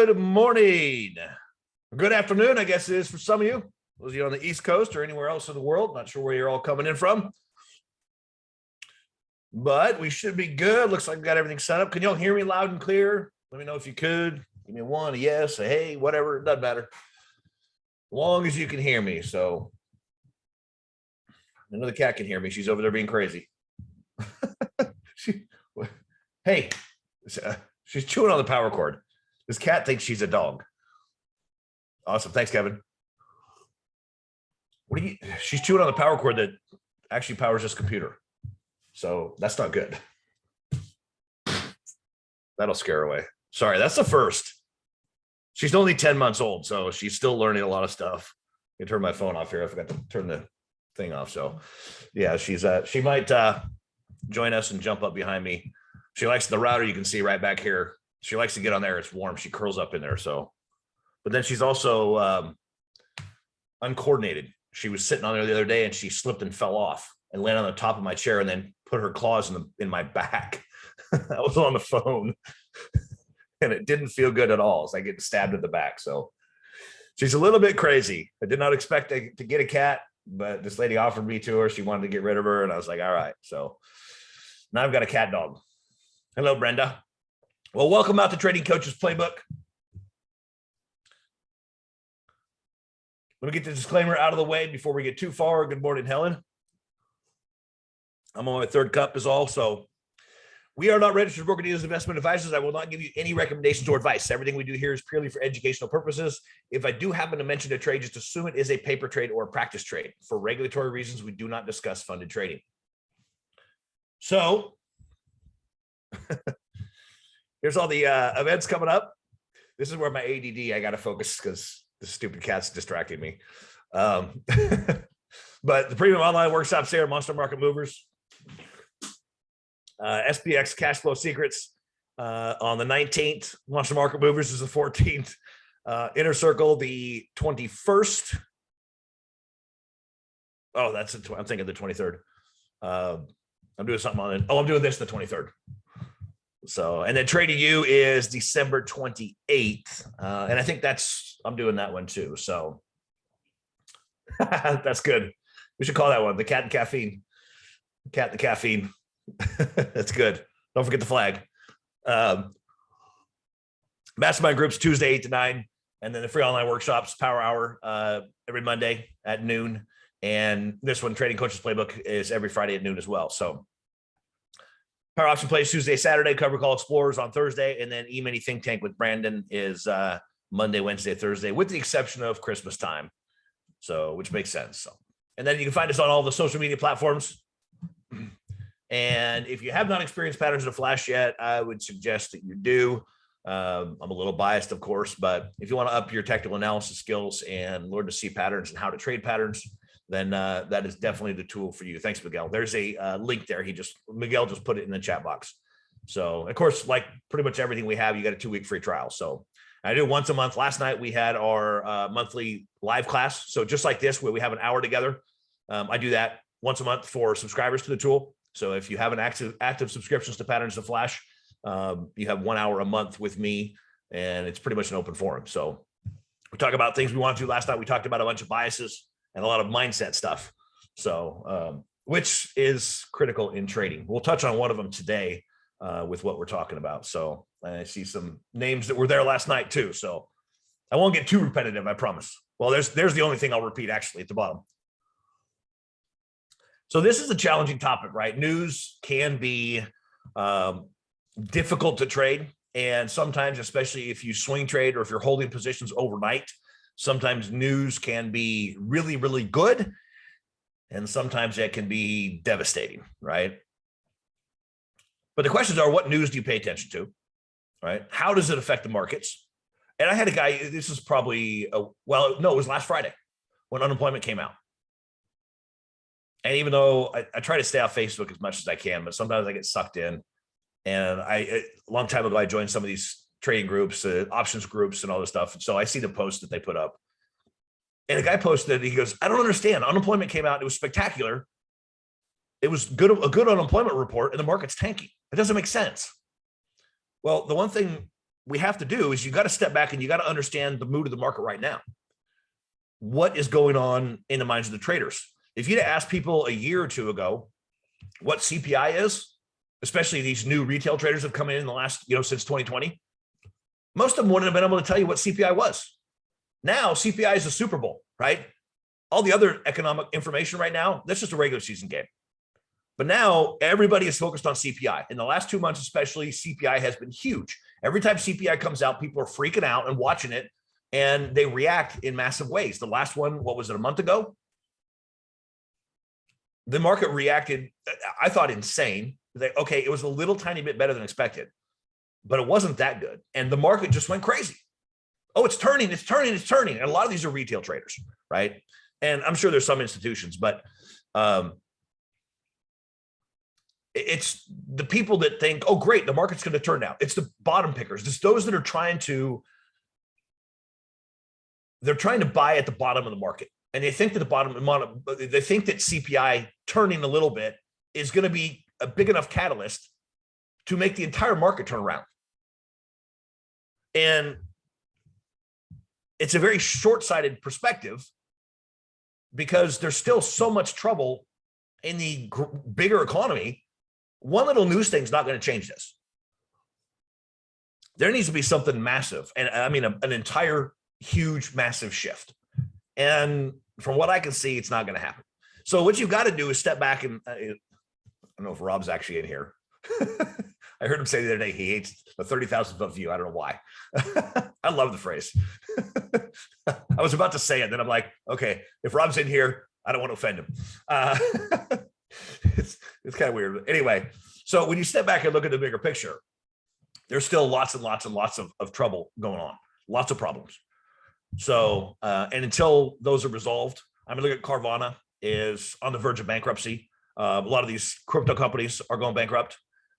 Good morning. Good afternoon, I guess it is for some of you. Those of you on the East Coast or anywhere else in the world. Not sure where you're all coming in from. But we should be good. Looks like we got everything set up. Can y'all hear me loud and clear? Let me know if you could. Give me a one, a yes, a hey, whatever. It doesn't matter. As long as you can hear me. So I know the cat can hear me. She's over there being crazy. Hey, she's chewing on the power cord. This cat thinks she's a dog. Awesome. Thanks, Kevin. She's chewing on the power cord that actually powers this computer. So that's not good. That'll scare her away. Sorry, that's the first. She's only 10 months old, so she's still learning a lot of stuff. I can turn my phone off here. I forgot to turn the thing off. So yeah, she might join us and jump up behind me. She likes the router. You can see right back here. She likes to get on there. It's warm. She curls up in there. So, but then she's also uncoordinated. She was sitting on there the other day and she slipped and fell off and landed on the top of my chair and then put her claws in my back. I was on the phone and it didn't feel good at all. It's like getting stabbed in the back. So she's a little bit crazy. I did not expect to get a cat, but this lady offered me to her. She wanted to get rid of her. And I was like, all right. So now I've got a cat dog. Hello, Brenda. Well, welcome out to Trading Coaches Playbook. Let me get the disclaimer out of the way before we get too far. Good morning, Helen. I'm on my third cup is all. So we are not registered broker-dealers, investment advisors. I will not give you any recommendations or advice. Everything we do here is purely for educational purposes. If I do happen to mention a trade, just assume it is a paper trade or a practice trade. For regulatory reasons, we do not discuss funded trading. So here's all the events coming up. This is where my ADD, I got to focus because the stupid cat's distracting me. But the premium online workshops there, Monster Market Movers, SPX Cash Flow Secrets on the 19th. Monster Market Movers is the 14th. Inner Circle the 21st. Oh, that's I'm thinking the 23rd. I'm doing something on it. Oh, I'm doing this the 23rd. So, and then Trading You is December 28th. And I think I'm doing that one too. So that's good. We should call that one the Cat and Caffeine. Cat and the Caffeine. That's good. Don't forget the flag. Mastermind groups Tuesday 8 to 9, and then the free online workshops Power Hour every Monday at noon. And this one, Trading Coaches Playbook, is every Friday at noon as well. So Power Option Plays Tuesday, Saturday, Cover Call Explorers on Thursday, and then E-Mini Think Tank with Brandon is Monday, Wednesday, Thursday, with the exception of Christmas time. So, which makes sense. So, and then you can find us on all the social media platforms. And if you have not experienced patterns in a flash yet, I would suggest that you do. I'm a little biased, of course, but if you want to up your technical analysis skills and learn to see patterns and how to trade patterns, then that is definitely the tool for you. Thanks, Miguel. There's a link there. Miguel just put it in the chat box. So, of course, like pretty much everything we have, you got a 2-week free trial. So I do once a month. Last night we had our monthly live class. So just like this, where we have an hour together, I do that once a month for subscribers to the tool. So if you have an active subscriptions to Patterns of Flash, you have 1 hour a month with me, and it's pretty much an open forum. So we talk about things we want to do. Last night we talked about a bunch of biases and a lot of mindset stuff. So which is critical in trading. We'll touch on one of them today with what we're talking about. So I see some names that were there last night too. So I won't get too repetitive, I promise. Well, there's the only thing I'll repeat actually at the bottom. So this is a challenging topic, right? News can be difficult to trade. And sometimes, especially if you swing trade or if you're holding positions overnight, sometimes news can be really, really good. And sometimes it can be devastating, right? But the questions are, what news do you pay attention to, right? How does it affect the markets? And I had a guy, this is probably, it was last Friday when unemployment came out. And even though I try to stay off Facebook as much as I can, but sometimes I get sucked in. And a long time ago, I joined some of these trading groups, options groups and all this stuff. And so I see the posts that they put up. And a guy posted, he goes, I don't understand. Unemployment came out. It was spectacular. It was a good unemployment report and the market's tanking. It doesn't make sense. Well, the one thing we have to do is you got to step back and you got to understand the mood of the market right now. What is going on in the minds of the traders? If you'd asked people a year or two ago what CPI is, especially these new retail traders have come in the last, since 2020, most of them wouldn't have been able to tell you what CPI was. Now CPI is a Super Bowl, right? All the other economic information right now, that's just a regular season game. But now everybody is focused on CPI. In the last 2 months, especially, CPI has been huge. Every time CPI comes out, people are freaking out and watching it, and they react in massive ways. The last one, what was it, a month ago? The market reacted, I thought, insane. Okay, it was a little tiny bit better than expected, but it wasn't that good. And the market just went crazy. Oh, it's turning. And a lot of these are retail traders, right? And I'm sure there's some institutions, but it's the people that think, oh, great, the market's going to turn now. It's the bottom pickers. It's those that are trying to buy at the bottom of the market. And they think that they think that CPI turning a little bit is going to be a big enough catalyst to make the entire market turn around. And it's a very short-sighted perspective because there's still so much trouble in the bigger economy. One little news thing's not going to change this. There needs to be something massive. And I mean, an entire huge, massive shift. And from what I can see, it's not going to happen. So what you've got to do is step back and I don't know if Rob's actually in here. I heard him say the other day he hates the 30,000 foot view. I don't know why. I love the phrase. I was about to say it, then I'm like, okay, if Rob's in here, I don't want to offend him. It's kind of weird. Anyway, so when you step back and look at the bigger picture, there's still lots and lots and lots of trouble going on, lots of problems. So, and until those are resolved, I mean, look at Carvana is on the verge of bankruptcy. A lot of these crypto companies are going bankrupt.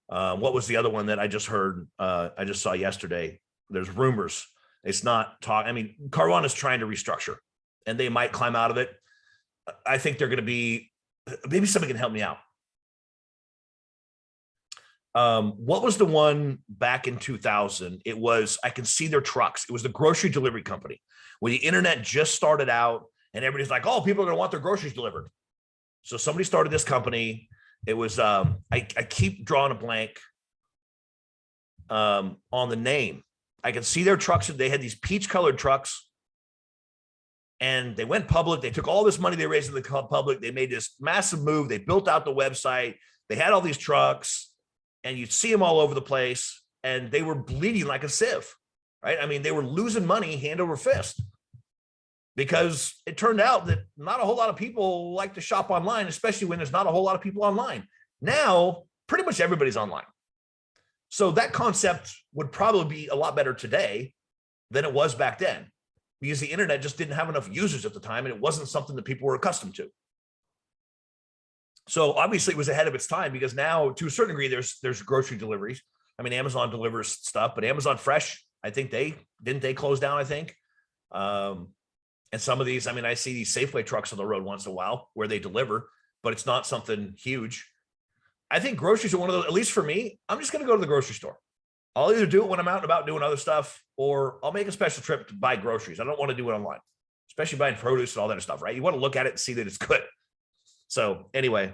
What was the other one that I just heard? I just saw yesterday. There's rumors. It's not talk. I mean, Carvana is trying to restructure, and they might climb out of it. I think they're going to be. Maybe somebody can help me out. What was the one back in 2000? It was, I can see their trucks. It was the grocery delivery company when the internet just started out and everybody's like, oh, people are going to want their groceries delivered. So somebody started this company. It was, I keep drawing a blank on the name. I can see their trucks. They had these peach colored trucks and they went public. They took all this money they raised in the public. They made this massive move. They built out the website. They had all these trucks. And you'd see them all over the place, and they were bleeding like a sieve, right? I mean, they were losing money hand over fist because it turned out that not a whole lot of people like to shop online, especially when there's not a whole lot of people online. Now, pretty much everybody's online. So that concept would probably be a lot better today than it was back then because the internet just didn't have enough users at the time, and it wasn't something that people were accustomed to. So obviously it was ahead of its time because now to a certain degree, there's grocery deliveries. I mean, Amazon delivers stuff, but Amazon Fresh, I think they close down, I think. And some of these, I mean, I see these Safeway trucks on the road once in a while where they deliver, but it's not something huge. I think groceries are one of those, at least for me, I'm just going to go to the grocery store. I'll either do it when I'm out and about doing other stuff, or I'll make a special trip to buy groceries. I don't want to do it online, especially buying produce and all that stuff, right? You want to look at it and see that it's good. So anyway,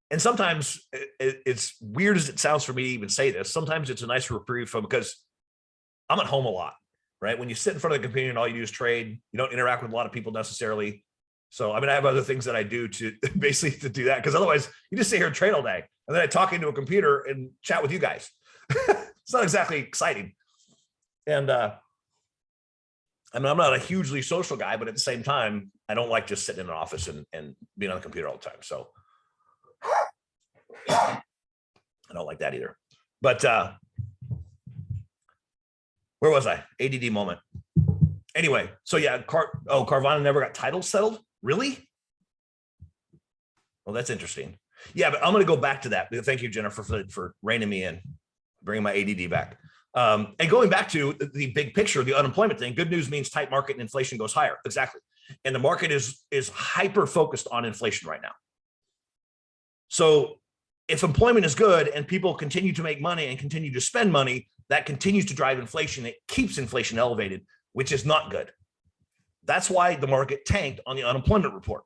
and sometimes it's weird as it sounds for me to even say this. Sometimes it's a nice reprieve from because I'm at home a lot, right? When you sit in front of the computer and all you do is trade, you don't interact with a lot of people necessarily. So, I mean, I have other things that I do to basically to do that because otherwise you just sit here and trade all day. And then I talk into a computer and chat with you guys. It's not exactly exciting. And I mean, I'm not a hugely social guy, but at the same time, I don't like just sitting in an office and being on the computer all the time. So I don't like that either. But where was I? ADD moment. Anyway, so yeah, Carvana never got title settled? Really? Well, that's interesting. Yeah, but I'm going to go back to that. Thank you, Jennifer, for reining me in, bringing my ADD back. And going back to the big picture, the unemployment thing, good news means tight market and inflation goes higher. Exactly. And the market is hyper focused on inflation right now. So if employment is good and people continue to make money and continue to spend money, that continues to drive inflation. It keeps inflation elevated, which is not good. That's why the market tanked on the unemployment report.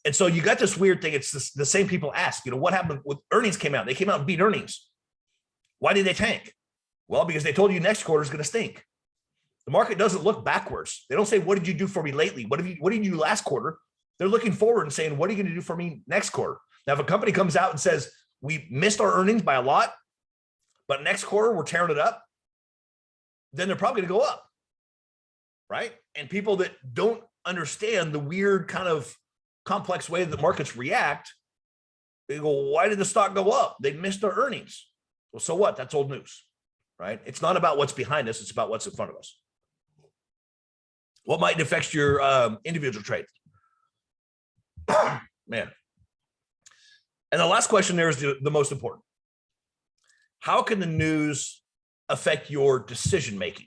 And so you got this weird thing. It's the same people ask, what happened with earnings came out? They came out and beat earnings. Why did they tank? Well, because they told you next quarter is going to stink. The market doesn't look backwards. They don't say, what did you do for me lately? What did you do last quarter? They're looking forward and saying, what are you going to do for me next quarter? Now, if a company comes out and says, we missed our earnings by a lot, but next quarter we're tearing it up, then they're probably going to go up, right? And people that don't understand the weird kind of complex way that markets react, they go, why did the stock go up? They missed their earnings. Well, so what? That's old news, right? It's not about what's behind us. It's about what's in front of us. What might affect your individual trade? Man. And the last question there is the most important. How can the news affect your decision-making,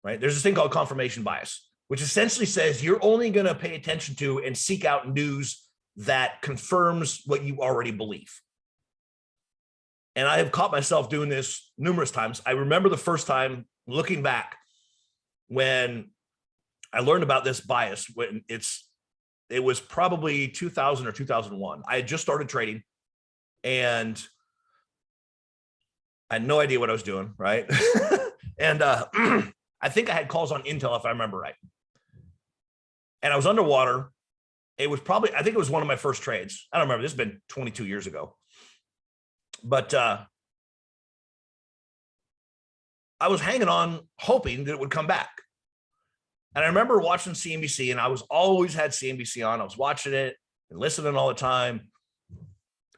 right? There's this thing called confirmation bias, which essentially says you're only going to pay attention to and seek out news that confirms what you already believe. And I have caught myself doing this numerous times. I remember the first time looking back when I learned about this bias, when it was probably 2000 or 2001. I had just started trading and I had no idea what I was doing, right? And I think I had calls on Intel, if I remember right. And I was underwater. It was probably, I think it was one of my first trades. I don't remember. This has been 22 years ago. But I was hanging on, hoping that it would come back. And I remember watching CNBC, and I was always had CNBC on. I was watching it and listening all the time.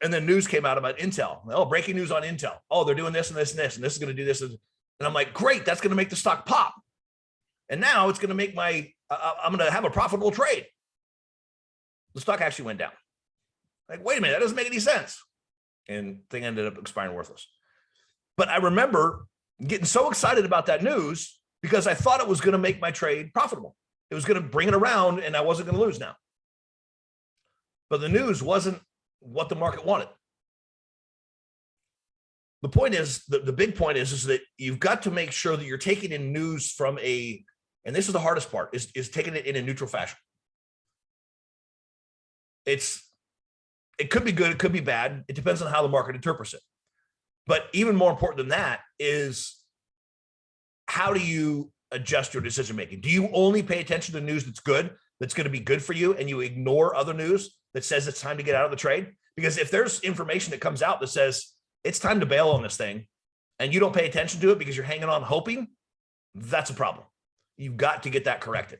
And then news came out about Intel. Oh, breaking news on Intel. Oh, they're doing this and this and this, and this is going to do this. And I'm like, great, that's going to make the stock pop. And now it's going to make I'm going to have a profitable trade. The stock actually went down. Like, wait a minute, that doesn't make any sense. And thing ended up expiring worthless. But I remember getting so excited about that news because I thought it was going to make my trade profitable. It was going to bring it around and I wasn't going to lose now. But the news wasn't what the market wanted. The point is, the big point is that you've got to make sure that you're taking in news from and this is the hardest part, is taking it in a neutral fashion. It could be good, it could be bad. It depends on how the market interprets it. But even more important than that is, how do you adjust your decision making? Do you only pay attention to news that's good, that's going to be good for you, and you ignore other news that says it's time to get out of the trade? Because if there's information that comes out that says it's time to bail on this thing, and you don't pay attention to it because you're hanging on hoping, that's a problem. You've got to get that corrected.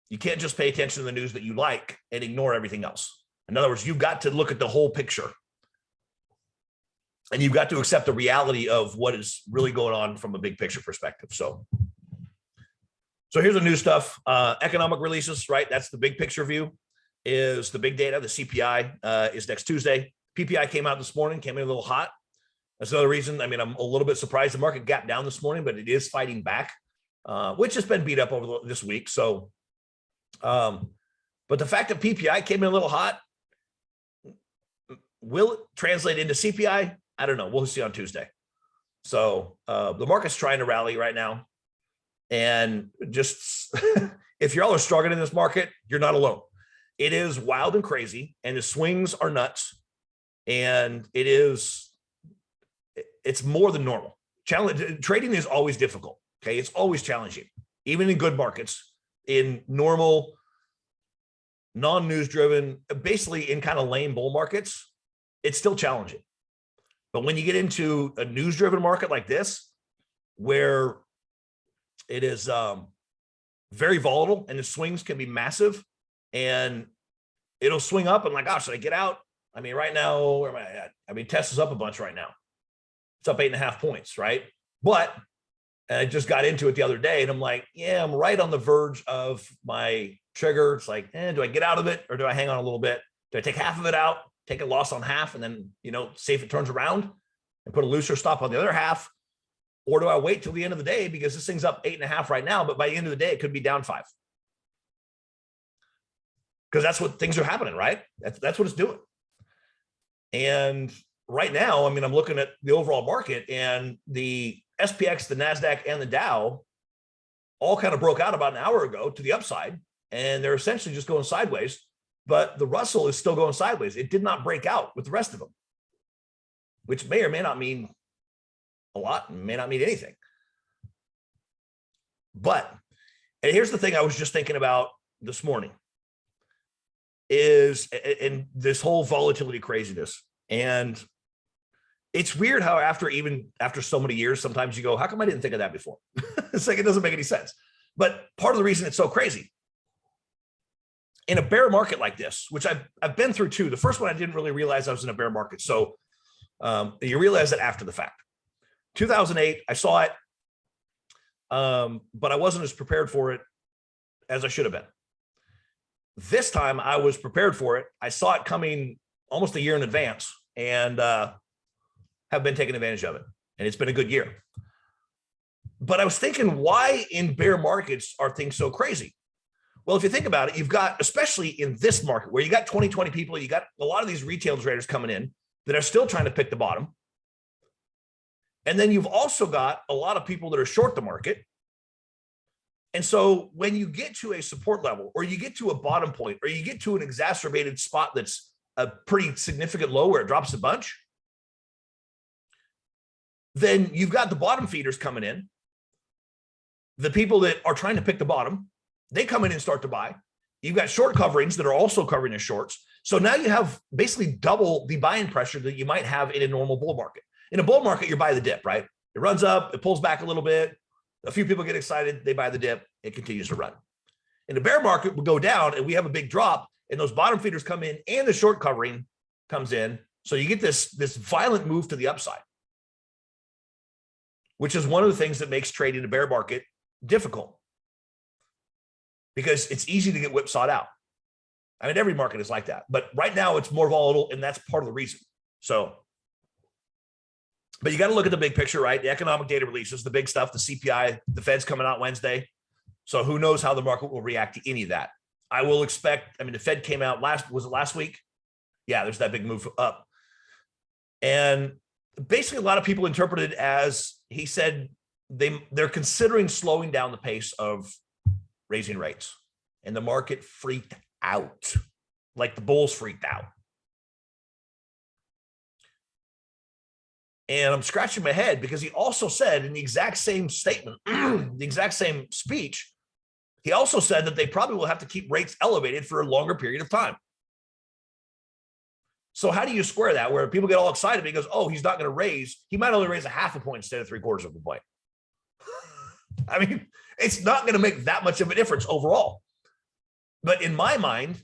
You can't just pay attention to the news that you like and ignore everything else. In other words, you've got to look at the whole picture. And you've got to accept the reality of what is really going on from a big picture perspective. So here's the new stuff. Economic releases, right? That's the big picture view, is the big data. The CPI is next Tuesday. PPI came out this morning, came in a little hot. That's another reason. I mean, I'm a little bit surprised the market gapped down this morning, but it is fighting back, which has been beat up over this week. So, but the fact that PPI came in a little hot, will it translate into CPI? I don't know. We'll see on Tuesday. So the market's trying to rally right now. And just if y'all are struggling in this market, you're not alone. It is wild and crazy, and the swings are nuts. And it's more than normal. Trading is always difficult. Okay. It's always challenging, even in good markets. In normal, non-news driven, basically in kind of lame bull markets, it's still challenging. But when you get into a news driven market like this, where it is very volatile and the swings can be massive, and it'll swing up and like, oh, should I get out? I mean, right now, where am I at? I mean, Tesla's up a bunch right now. It's up 8.5 points, right? But I just got into it the other day and I'm like, yeah, I'm right on the verge of my trigger. It's like, do I get out of it or do I hang on a little bit? Do I take half of it out, take a loss on half, and then, see if it turns around and put a looser stop on the other half? Or do I wait till the end of the day, because this thing's up 8.5 right now, but by the end of the day, it could be down 5. Because that's what things are happening, right? That's what it's doing. And right now, I mean, I'm looking at the overall market, and the SPX, the NASDAQ, and the Dow all kind of broke out about an hour ago to the upside, and they're essentially just going sideways. But the Russell is still going sideways. It did not break out with the rest of them, which may or may not mean a lot, may not mean anything. But, and here's the thing I was just thinking about this morning, is in this whole volatility craziness. And it's weird how even after so many years, sometimes you go, how come I didn't think of that before? It's like, it doesn't make any sense. But part of the reason it's so crazy, in a bear market like this, which I've been through too. The first one, I didn't really realize I was in a bear market. So you realize it after the fact. 2008, I saw it, but I wasn't as prepared for it as I should have been. This time I was prepared for it. I saw it coming almost a year in advance, and have been taking advantage of it. And it's been a good year. But I was thinking, why in bear markets are things so crazy? Well, if you think about it, you've got, especially in this market where you got 20 people, you got a lot of these retail traders coming in that are still trying to pick the bottom. And then you've also got a lot of people that are short the market. And so when you get to a support level, or you get to a bottom point, or you get to an exacerbated spot that's a pretty significant low where it drops a bunch, then you've got the bottom feeders coming in. The people that are trying to pick the bottom, they come in and start to buy. You've got short coverings that are also covering the shorts. So now you have basically double the buying pressure that you might have in a normal bull market. In a bull market, you're buying the dip, right? It runs up, it pulls back a little bit. A few people get excited, they buy the dip, it continues to run. In the bear market, we'll go down and we have a big drop, and those bottom feeders come in and the short covering comes in. So you get this violent move to the upside, which is one of the things that makes trading a bear market difficult, because it's easy to get whipsawed out. I mean, every market is like that, but right now it's more volatile, and that's part of the reason. So, but you got to look at the big picture, right? The economic data releases, the big stuff, the CPI, the Fed's coming out Wednesday. So who knows how the market will react to any of that. I will expect, I mean, the Fed came out last week? Yeah, there's that big move up. And basically a lot of people interpreted it as, he said they're considering slowing down the pace of raising rates, and the market freaked out, like the bulls freaked out. And I'm scratching my head, because he also said in the exact same statement, the exact same speech, he also said that they probably will have to keep rates elevated for a longer period of time. So how do you square that, where people get all excited because, oh, he's not going to raise, he might only raise a half a point instead of 3/4 of a point. I mean, it's not going to make that much of a difference overall. But in my mind,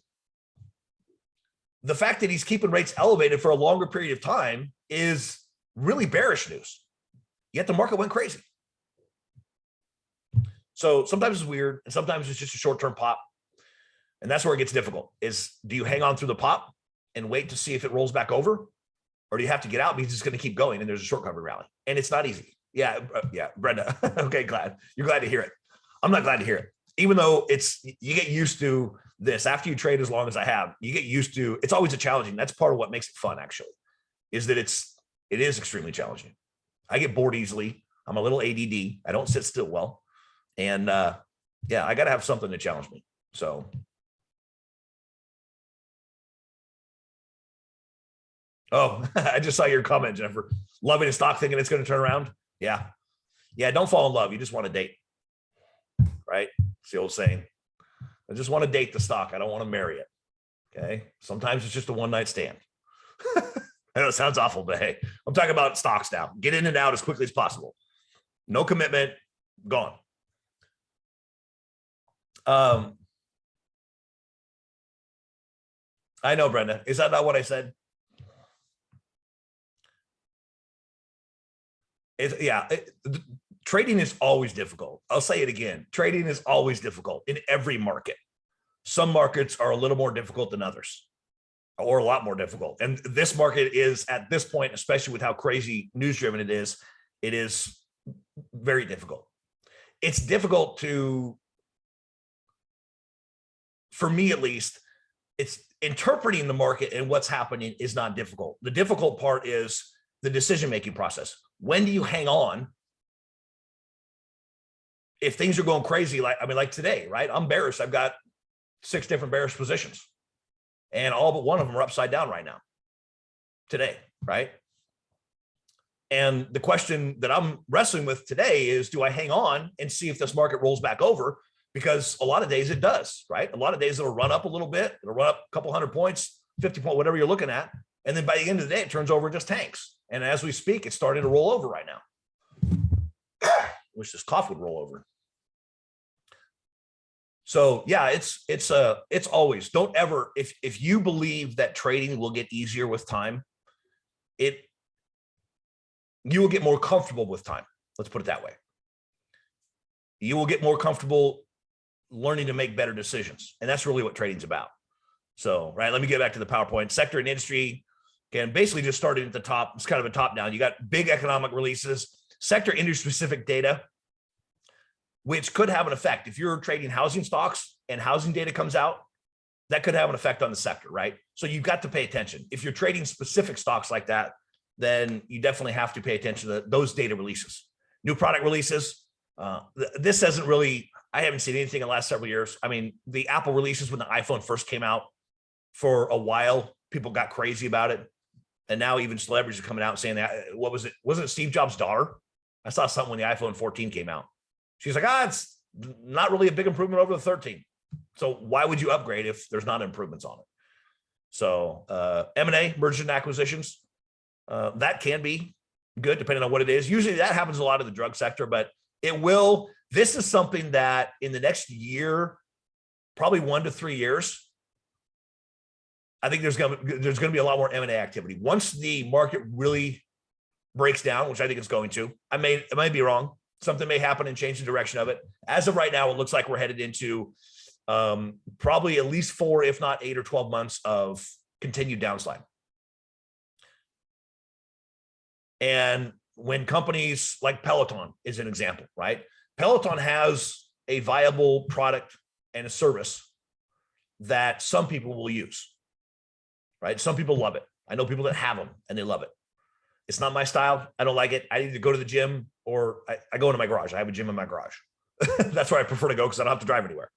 the fact that he's keeping rates elevated for a longer period of time is really bearish news. Yet the market went crazy. So sometimes it's weird, and sometimes it's just a short-term pop. And that's where it gets difficult, is do you hang on through the pop and wait to see if it rolls back over? Or do you have to get out because it's going to keep going and there's a short cover rally? And it's not easy. Yeah, Brenda. Okay, you're glad to hear it. I'm not glad to hear it. Even though you get used to this after you trade as long as I have, you get used to, it's always a challenging. That's part of what makes it fun, actually, is that it is extremely challenging. I get bored easily. I'm a little ADD. I don't sit still well. And yeah, I got to have something to challenge me. So. Oh, I just saw your comment, Jennifer. Loving a stock, thinking it's going to turn around. Yeah. Don't fall in love. You just want to date. Right? It's the old saying. I just want to date the stock. I don't want to marry it. Okay. Sometimes it's just a one-night stand. I know it sounds awful, but hey, I'm talking about stocks now. Get in and out as quickly as possible. No commitment. Gone. I know, Brenda. Is that not what I said? Trading is always difficult. I'll say it again. Trading is always difficult in every market. Some markets are a little more difficult than others, or a lot more difficult. And this market is, at this point, especially with how crazy news-driven it is very difficult. It's difficult for me at least, it's interpreting the market and what's happening is not difficult. The difficult part is the decision-making process. When do you hang on if things are going crazy? Like today, right? I'm bearish. I've got 6 different bearish positions, and all but one of them are upside down right now today, right? And the question that I'm wrestling with today is, do I hang on and see if this market rolls back over? Because a lot of days it does, right? A lot of days it'll run up a little bit. It'll run up a couple 100 points, 50 points, whatever you're looking at. And then by the end of the day, it turns over and just tanks. And as we speak, it's starting to roll over right now. Wish this cough would roll over. So yeah, it's always, don't ever, if you believe that trading will get easier with time, you will get more comfortable with time. Let's put it that way. You will get more comfortable learning to make better decisions. And that's really what trading's about. So, right, let me get back to the PowerPoint. Sector and industry, again, basically just started at the top. It's kind of a top down. You got big economic releases, sector industry specific data, which could have an effect. If you're trading housing stocks and housing data comes out, that could have an effect on the sector, right? So you've got to pay attention. If you're trading specific stocks like that, then you definitely have to pay attention to those data releases. New product releases. This hasn't really, I haven't seen anything in the last several years. I mean, the Apple releases when the iPhone first came out, for a while, people got crazy about it. And now even celebrities are coming out saying that, what was it? Wasn't it Steve Jobs' daughter? I saw something when the iPhone 14 came out. She's like, it's not really a big improvement over the 13. So why would you upgrade if there's not improvements on it? So M&A, mergers and acquisitions, that can be good depending on what it is. Usually that happens a lot in the drug sector, but it will. This is something that in the next year, probably 1 to 3 years, I think there's going to be a lot more M&A activity. Once the market really breaks down, which I think it's going to, it might be wrong. Something may happen and change the direction of it. As of right now, it looks like we're headed into probably at least 4, if not 8 or 12 months of continued downside. And when companies like Peloton is an example, right? Peloton has a viable product and a service that some people will use, right? Some people love it. I know people that have them and they love it. It's not my style. I don't like it. I either go to the gym or I go into my garage. I have a gym in my garage. That's where I prefer to go because I don't have to drive anywhere.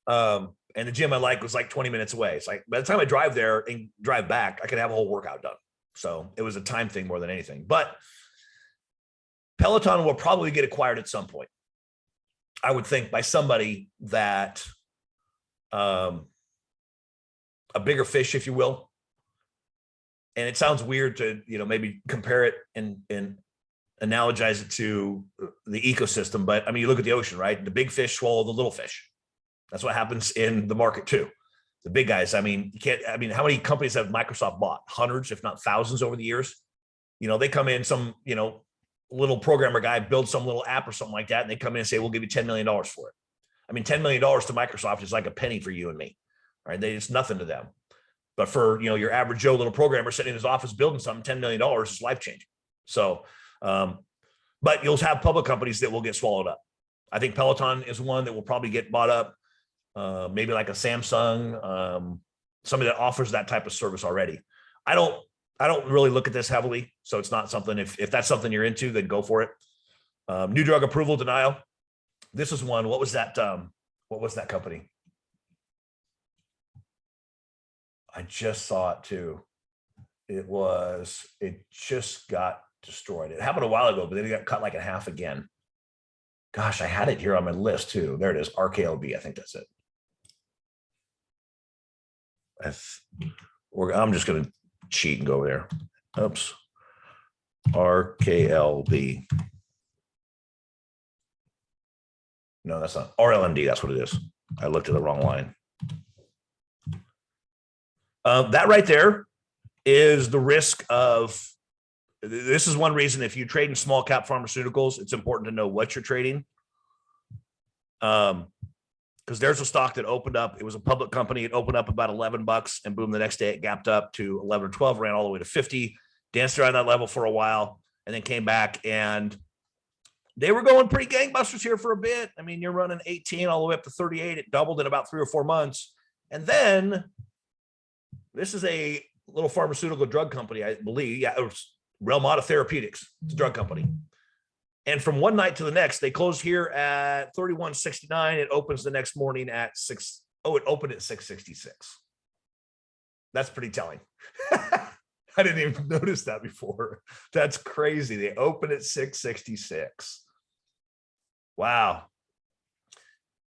And the gym I like was like 20 minutes away. It's like by the time I drive there and drive back, I could have a whole workout done. So it was a time thing more than anything. But Peloton will probably get acquired at some point, I would think, by somebody that a bigger fish, if you will. And it sounds weird to, maybe compare it and analogize it to the ecosystem. But I mean, you look at the ocean, right? The big fish swallow the little fish. That's what happens in the market too. The big guys, how many companies have Microsoft bought? Hundreds, if not thousands over the years. They come in, some, little programmer guy builds some little app or something like that. And they come in and say, we'll give you $10 million for it. I mean, $10 million to Microsoft is like a penny for you and me, right? It's nothing to them. But for, your average Joe little programmer sitting in his office building something, $10 million is life-changing. So, but you'll have public companies that will get swallowed up. I think Peloton is one that will probably get bought up. Maybe like a Samsung, somebody that offers that type of service already. I don't really look at this heavily. So it's not something, if that's something you're into, then go for it. New drug approval denial. This is one. What was that company? I just saw it too. It just got destroyed. It happened a while ago, but then it got cut like in half again. Gosh, I had it here on my list too. There it is. RKLB. I think that's it. I'm just going to cheat and go over there. Oops. RKLB. No, that's not. RLMD. That's what it is. I looked at the wrong line. That right there is the risk of, this is one reason if you trade in small cap pharmaceuticals, it's important to know what you're trading. Because there's a stock that opened up. It was a public company. It opened up about $11 and boom, the next day it gapped up to 11 or 12, ran all the way to 50, danced around that level for a while and then came back and they were going pretty gangbusters here for a bit. I mean, you're running 18 all the way up to 38. It doubled in about 3 or 4 months. And then this is a little pharmaceutical drug company, I believe. Yeah, it was Relmada Therapeutics. It's a drug company. And from one night to the next, they closed here at 31.69. It opens the next morning at 6. Oh, it opened at 6.66. That's pretty telling. I didn't even notice that before. That's crazy. They open at 6.66. Wow.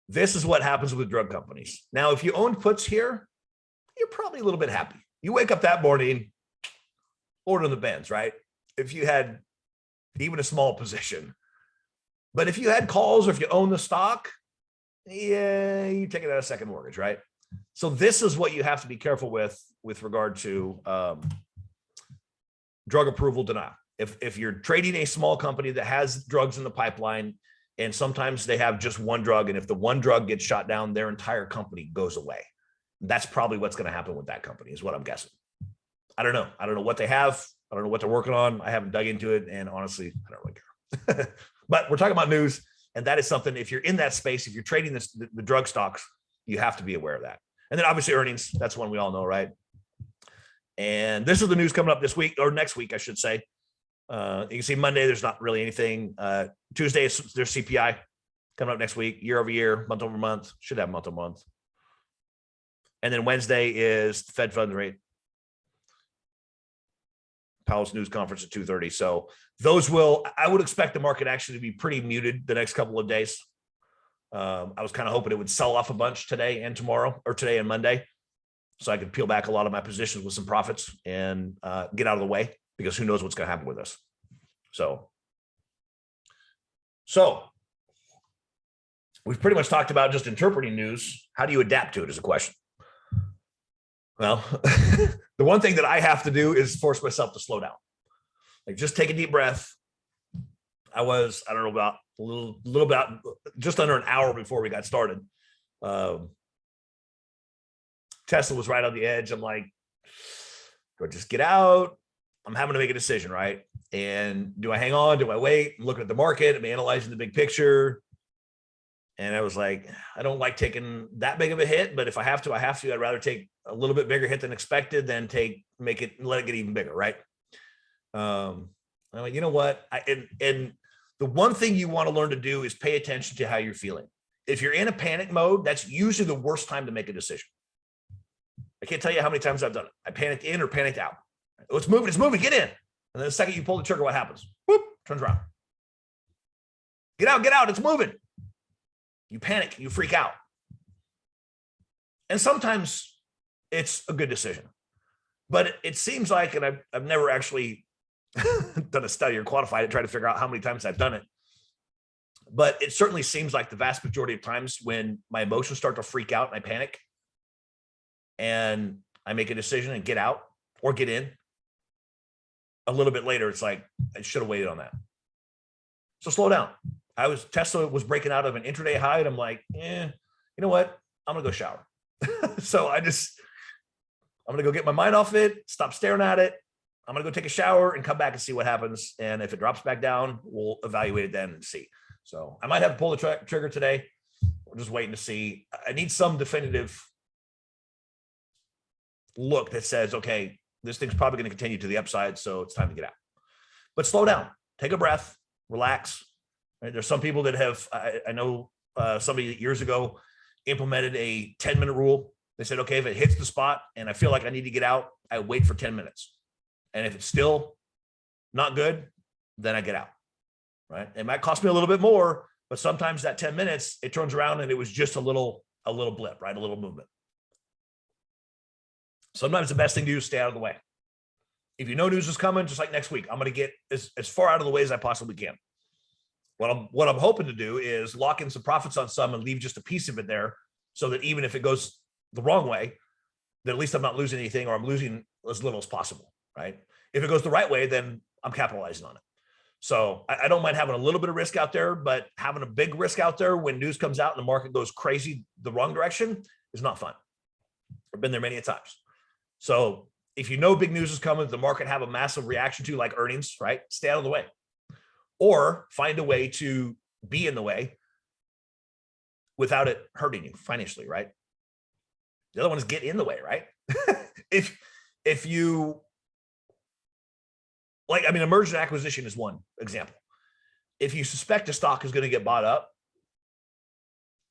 This is what happens with drug companies. Now, if you own puts here, you're probably a little bit happy. You wake up that morning, order the Benz, right? If you had even a small position. But if you had calls or if you own the stock, yeah, you take it out of second mortgage, right? So this is what you have to be careful with regard to drug approval denial. If you're trading a small company that has drugs in the pipeline, and sometimes they have just one drug, and if the one drug gets shot down, their entire company goes away. That's probably what's going to happen with that company, is what I'm guessing. I don't know. I don't know what they have. I don't know what they're working on. I haven't dug into it, and honestly, I don't really care. But we're talking about news, and that is something, if you're in that space, if you're trading the drug stocks, you have to be aware of that. And then obviously earnings, that's one we all know, right? And this is the news coming up this week, or next week, I should say. You can see Monday, there's not really anything. Tuesday, there's CPI coming up next week, year over year, month over month, should have month over month. And then Wednesday is the Fed funds rate. Powell's news conference at 2:30. So those I would expect the market actually to be pretty muted the next couple of days. I was kind of hoping it would sell off a bunch today and tomorrow, or today and Monday, so I could peel back a lot of my positions with some profits and get out of the way, because who knows what's going to happen with us. So we've pretty much talked about just interpreting news. How do you adapt to it is a question. Well, the one thing that I have to do is force myself to slow down. Like, just take a deep breath. I don't know, about a little about just under an hour before we got started. Tesla was right on the edge. I'm like, do I just get out? I'm having to make a decision, right? And do I hang on? Do I wait? I'm looking at the market. I'm analyzing the big picture. And I was like, I don't like taking that big of a hit, but if I have to, I have to. I'd rather take a little bit bigger hit than expected than let it get even bigger, right? I'm like, you know what? And the one thing you want to learn to do is pay attention to how you're feeling. If you're in a panic mode, that's usually the worst time to make a decision. I can't tell you how many times I've done it. I panicked in or panicked out. Oh, it's moving, get in. And then the second you pull the trigger, what happens? Whoop, turns around. Get out, it's moving. You panic, you freak out. And sometimes it's a good decision. But it seems like, and I've never actually done a study or quantified it, try to figure out how many times I've done it. But it certainly seems like the vast majority of times when my emotions start to freak out and I panic and I make a decision and get out or get in, a little bit later, it's like, I should have waited on that. So slow down. Tesla was breaking out of an intraday high, and I'm like, you know what? I'm going to go shower. So I'm going to go get my mind off it, stop staring at it. I'm going to go take a shower and come back and see what happens. And if it drops back down, we'll evaluate it then and see. So I might have to pull the trigger today. We're just waiting to see. I need some definitive look that says, okay, this thing's probably going to continue to the upside, so it's time to get out. But slow down, take a breath, relax. Right? There's some people that have, I know somebody years ago implemented a 10-minute rule. They said, okay, if it hits the spot and I feel like I need to get out, I wait for 10 minutes. And if it's still not good, then I get out, right? It might cost me a little bit more, but sometimes that 10 minutes, it turns around and it was just a little blip, right? A little movement. Sometimes the best thing to do is stay out of the way. If you know news is coming, just like next week, I'm going to get as far out of the way as I possibly can. What I'm hoping to do is lock in some profits on some and leave just a piece of it there, so that even if it goes the wrong way, that at least I'm not losing anything, or I'm losing as little as possible, right? If it goes the right way, then I'm capitalizing on it. So I don't mind having a little bit of risk out there, but having a big risk out there when news comes out and the market goes crazy the wrong direction is not fun. I've been there many times. So if you know big news is coming, the market have a massive reaction to, like earnings, right? Stay out of the way. or find a way to be in the way without it hurting you financially, right? The other one is get in the way, right? if you like, I mean, a merger and acquisition is one example. If you suspect a stock is going to get bought up,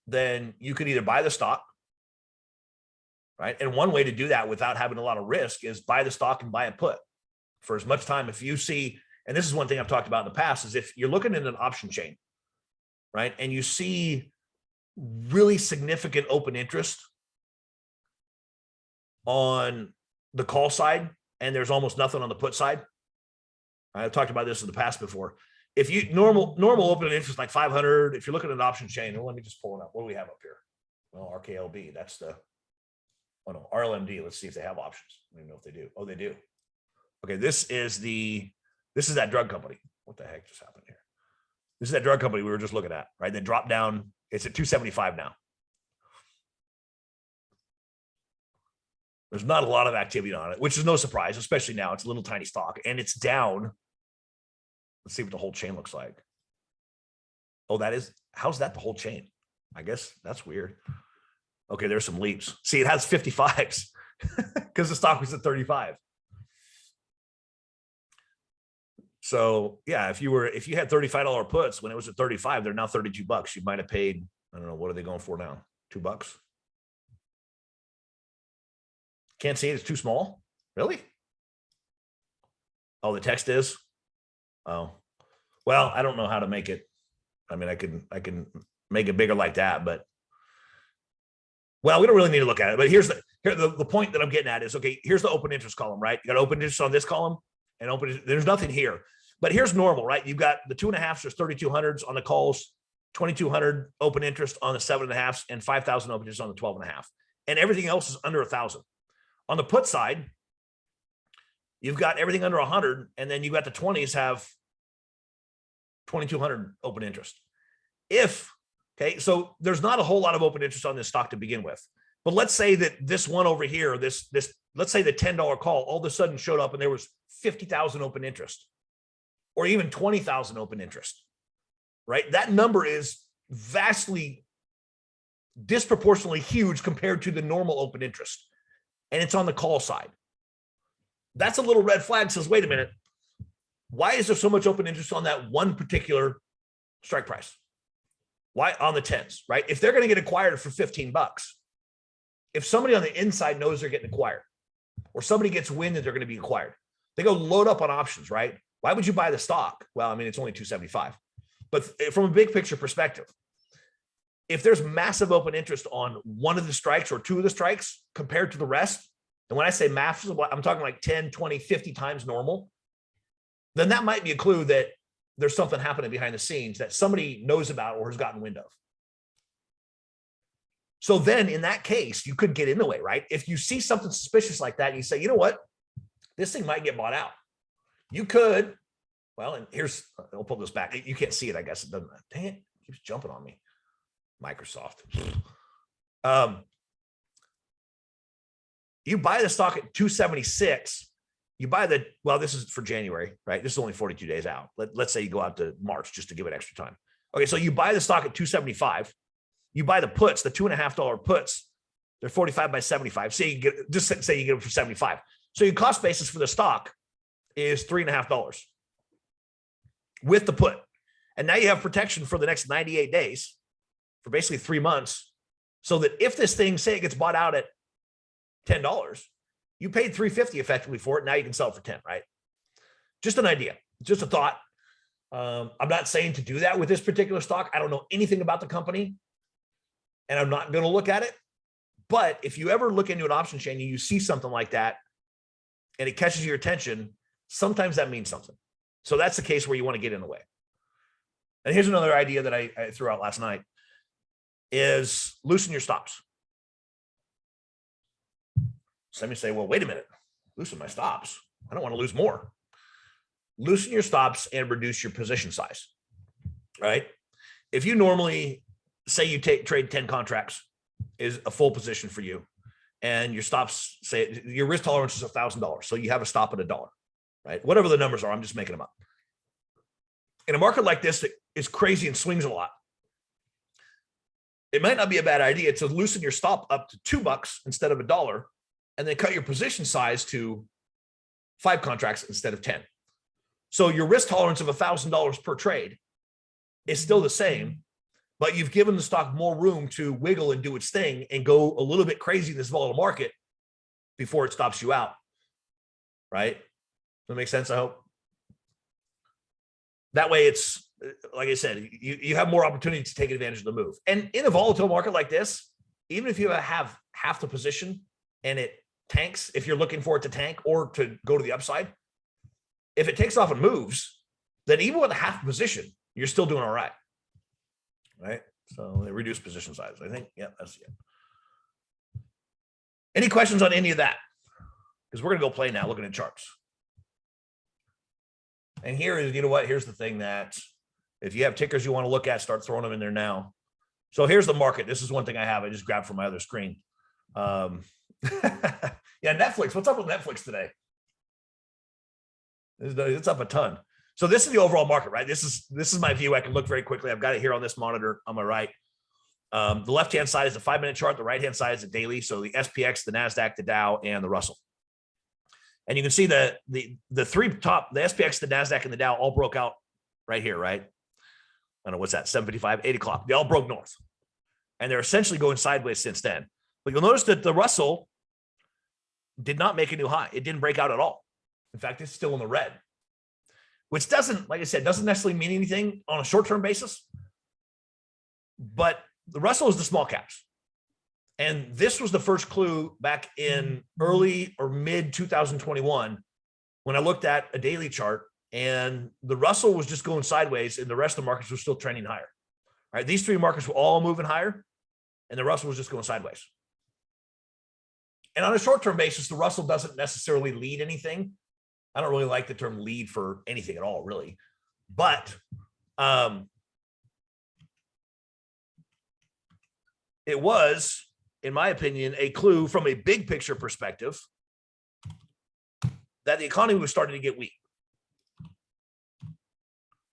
then you could either buy the stock, right? And one way to do that without having a lot of risk is buy the stock and buy a put for as much time. If you see, and this is one thing I've talked about in the past, is if you're looking at an option chain, right, and you see really significant open interest on the call side and there's almost nothing on the put side. I've talked about this in the past before. If you normal open interest like 500, if you're looking at an option chain, well, let me just pull it up. What do we have up here? Well, RKLB, that's the, oh no, RLMD. Let's see if they have options. I don't even know if they do. Oh, they do. Okay, this is that drug company. What the heck just happened here? This is that drug company we were just looking at, right? They dropped down. It's at 275 now. There's not a lot of activity on it, which is no surprise, especially now. It's a little tiny stock and it's down. Let's see what the whole chain looks like. Oh, how's that the whole chain? I guess that's weird. Okay, there's some leaps. See, it has 55s because the stock was at 35. So yeah, if you had $35 puts when it was at 35, they're now $32. You might have paid, I don't know, what are they going for now? $2? Can't see it, it's too small. Really? Oh, the text is? Oh, well, I don't know how to make it. I mean, I can make it bigger like that, but well, we don't really need to look at it. But here's the point that I'm getting at is, okay, here's the open interest column, right? You got open interest on this column and there's nothing here, but here's normal, right? You've got the 2.5s, there's 3,200s on the calls, 2,200 open interest on the 7.5s, and 5,000 open interest on the 12.5. And everything else is under 1,000. On the put side, you've got everything under 100, and then you've got the 20s have 2,200 open interest. Okay, so there's not a whole lot of open interest on this stock to begin with. But let's say that this one over here, let's say the $10 call all of a sudden showed up and there was 50,000 open interest or even 20,000 open interest, right? That number is vastly, disproportionately huge compared to the normal open interest. And it's on the call side. That's a little red flag. Says, wait a minute, why is there so much open interest on that one particular strike price? Why on the 10s, right? If they're going to get acquired for $15, if somebody on the inside knows they're getting acquired or somebody gets wind that they're going to be acquired, they go load up on options, right? Why would you buy the stock? Well, I mean, it's only 275, but from a big picture perspective, if there's massive open interest on one of the strikes or two of the strikes compared to the rest, and when I say massive, I'm talking like 10, 20, 50 times normal, then that might be a clue that there's something happening behind the scenes that somebody knows about or has gotten wind of. So then in that case, you could get in the way, right? If you see something suspicious like that, and you say, you know what, this thing might get bought out. You could, well, and I'll pull this back. You can't see it, I guess. It doesn't, dang it, keeps jumping on me. Microsoft. You buy the stock at 276. You buy this is for January, right? This is only 42 days out. Let's say you go out to March just to give it extra time. Okay, so you buy the stock at 275. You buy the puts, the $2.5 puts. They're 45 by 75. Say you get them for 75. So your cost basis for the stock is $3.5 with the put. And now you have protection for the next 98 days for basically 3 months. So that if this thing, say it gets bought out at $10, you paid $3.50 effectively for it. Now you can sell it for 10, right? Just an idea, just a thought. I'm not saying to do that with this particular stock. I don't know anything about the company and I'm not going to look at it. But if you ever look into an option chain and you see something like that and it catches your attention, sometimes that means something. So that's the case where you want to get in the way. And here's another idea that I threw out last night is loosen your stops. So let me say, well, wait a minute, loosen my stops. I don't want to lose more. Loosen your stops and reduce your position size, right? If you normally say you trade 10 contracts is a full position for you and your stops, say your risk tolerance is $1,000. So you have a stop at $1, right? Whatever the numbers are, I'm just making them up. in a market like this that is crazy and swings a lot, it might not be a bad idea to loosen your stop up to $2 instead of $1, and then cut your position size to 5 contracts instead of 10. So your risk tolerance of $1,000 per trade is still the same, but you've given the stock more room to wiggle and do its thing and go a little bit crazy in this volatile market before it stops you out, right? Does that make sense? I hope. That way it's, like I said, you have more opportunity to take advantage of the move. And in a volatile market like this, even if you have half the position and it tanks, if you're looking for it to tank or to go to the upside, if it takes off and moves, then even with a half position, you're still doing all right. Right? So they reduce position size, I think. Yeah, that's it. Any questions on any of that? Because we're going to go play now looking at charts. And here is, you know what? Here's the thing that if you have tickers you want to look at, start throwing them in there now. So here's the market. This is one thing I have. I just grabbed from my other screen. Yeah, Netflix. What's up with Netflix today? It's up a ton. So this is the overall market, right? This is my view. I can look very quickly. I've got it here on this monitor on my right. The left-hand side is the 5-minute chart. The right-hand side is the daily. So the SPX, the NASDAQ, the Dow, and the Russell. And you can see the three top, the SPX, the NASDAQ, and the Dow all broke out right here, right? I don't know, what's that, 7:55, 8 o'clock. They all broke north. And they're essentially going sideways since then. But you'll notice that the Russell did not make a new high. It didn't break out at all. In fact, it's still in the red, which doesn't, like I said, doesn't necessarily mean anything on a short-term basis. But the Russell is the small caps. And this was the first clue back in early or mid 2021 when I looked at a daily chart and the Russell was just going sideways and the rest of the markets were still trending higher. All right, these three markets were all moving higher and the Russell was just going sideways. And on a short-term basis, the Russell doesn't necessarily lead anything. I don't really like the term lead for anything at all, really. But it was, in my opinion, a clue from a big picture perspective that the economy was starting to get weak.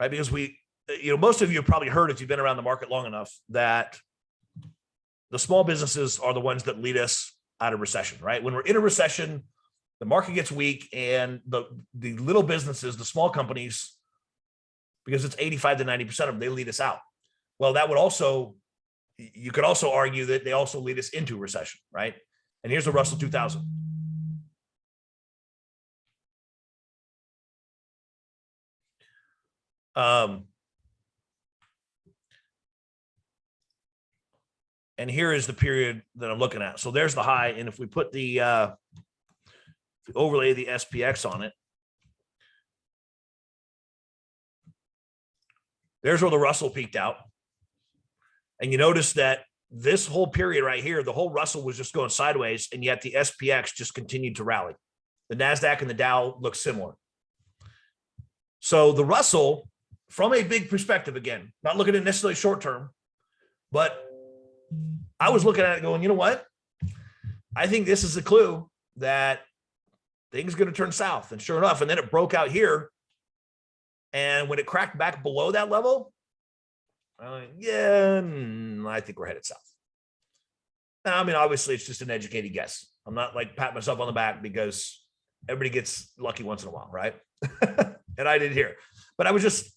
Right? Because most of you have probably heard, if you've been around the market long enough, that the small businesses are the ones that lead us out of recession, right? When we're in a recession, the market gets weak and the little businesses, the small companies, because it's 85 to 90% of them, they lead us out. Well, that would also, you could also argue that they also lead us into recession, right? And here's the Russell 2000. And here is the period that I'm looking at. So there's the high. And if we put the overlay the SPX on it, there's where the Russell peaked out. And you notice that this whole period right here, the whole Russell was just going sideways, and yet the SPX just continued to rally. The NASDAQ and the Dow look similar. So the Russell, from a big perspective, again, not looking at necessarily short term, but I was looking at it going, you know what? I think this is a clue that things are going to turn south. And sure enough, and then it broke out here. And when it cracked back below that level, yeah, I think we're headed south. Now, I mean, obviously, it's just an educated guess. I'm not like patting myself on the back because everybody gets lucky once in a while, right? And I did here. But I was just,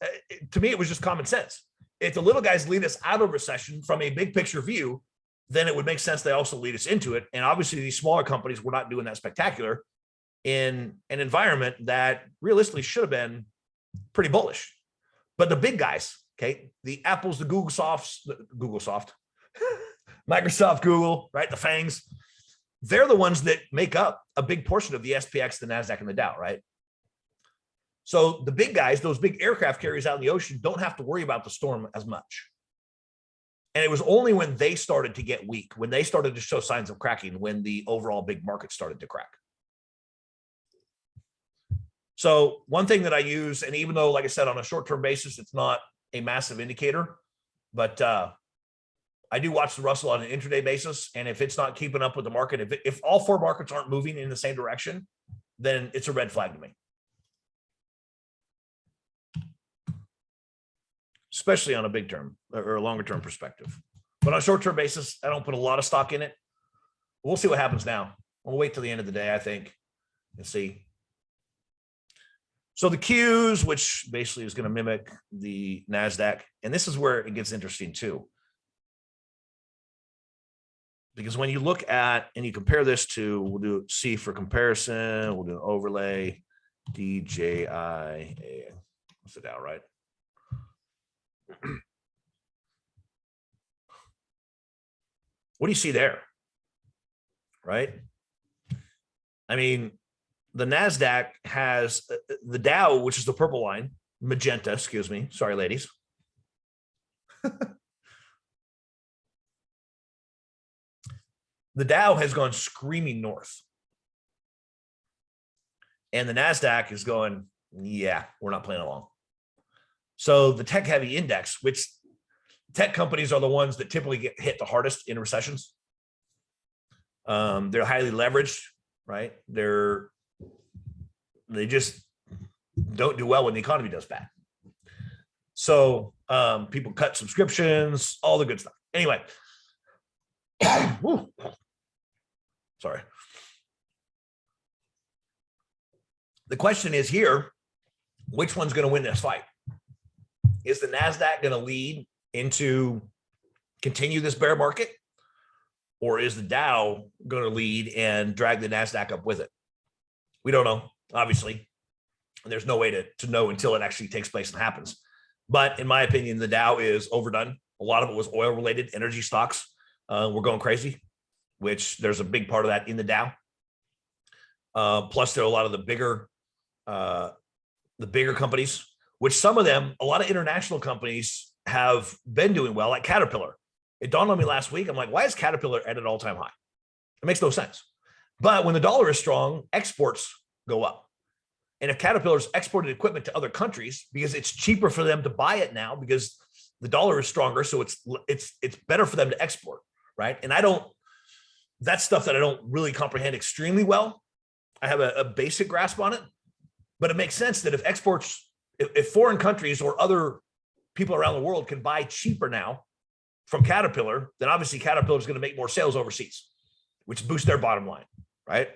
to me, it was just common sense. If the little guys lead us out of recession from a big picture view, then it would make sense they also lead us into it. And obviously, these smaller companies were not doing that spectacular in an environment that realistically should have been pretty bullish. But the big guys, okay, the Apples, the Microsoft, Google, right, the FANGs, they're the ones that make up a big portion of the SPX, the NASDAQ, and the Dow, right? So the big guys, those big aircraft carriers out in the ocean, don't have to worry about the storm as much. And it was only when they started to get weak, when they started to show signs of cracking, when the overall big market started to crack. So one thing that I use, and even though, like I said, on a short-term basis, it's not a massive indicator, but I do watch the Russell on an intraday basis. And if it's not keeping up with the market, if all four markets aren't moving in the same direction, then it's a red flag to me. especially on a big term or a longer term perspective. But on a short term basis, I don't put a lot of stock in it. We'll see what happens now. We'll wait till the end of the day, I think, and see. So the Qs, which basically is going to mimic the NASDAQ, and this is where it gets interesting too. Because when you look at, and you compare this to, we'll do C for comparison, we'll do an overlay, DJIA, what's it out, right? What do you see there? Right? I mean, the NASDAQ has the Dow, which is the purple line, magenta, excuse me. Sorry, ladies. The Dow has gone screaming north. And the NASDAQ is going, yeah, we're not playing along. So the tech heavy index, which tech companies are the ones that typically get hit the hardest in recessions. They're highly leveraged, right? They just don't do well when the economy does bad. So people cut subscriptions, all the good stuff. Anyway, sorry. The question is here, which one's going to win this fight? Is the NASDAQ going to lead into continue this bear market? Or is the Dow going to lead and drag the NASDAQ up with it? We don't know, obviously. And there's no way to know until it actually takes place and happens. But in my opinion, the Dow is overdone. A lot of it was oil related, energy stocks were going crazy, which there's a big part of that in the Dow. Plus, there are a lot of the bigger companies, which some of them, a lot of international companies have been doing well, like Caterpillar. It dawned on me last week. I'm like, why is Caterpillar at an all-time high? It makes no sense. But when the dollar is strong, exports go up. And if Caterpillar's exported equipment to other countries because it's cheaper for them to buy it now because the dollar is stronger, so it's better for them to export, right? And that's stuff that I don't really comprehend extremely well. I have a basic grasp on it, but it makes sense that if foreign countries or other people around the world can buy cheaper now from Caterpillar, then obviously Caterpillar is going to make more sales overseas, which boosts their bottom line, right?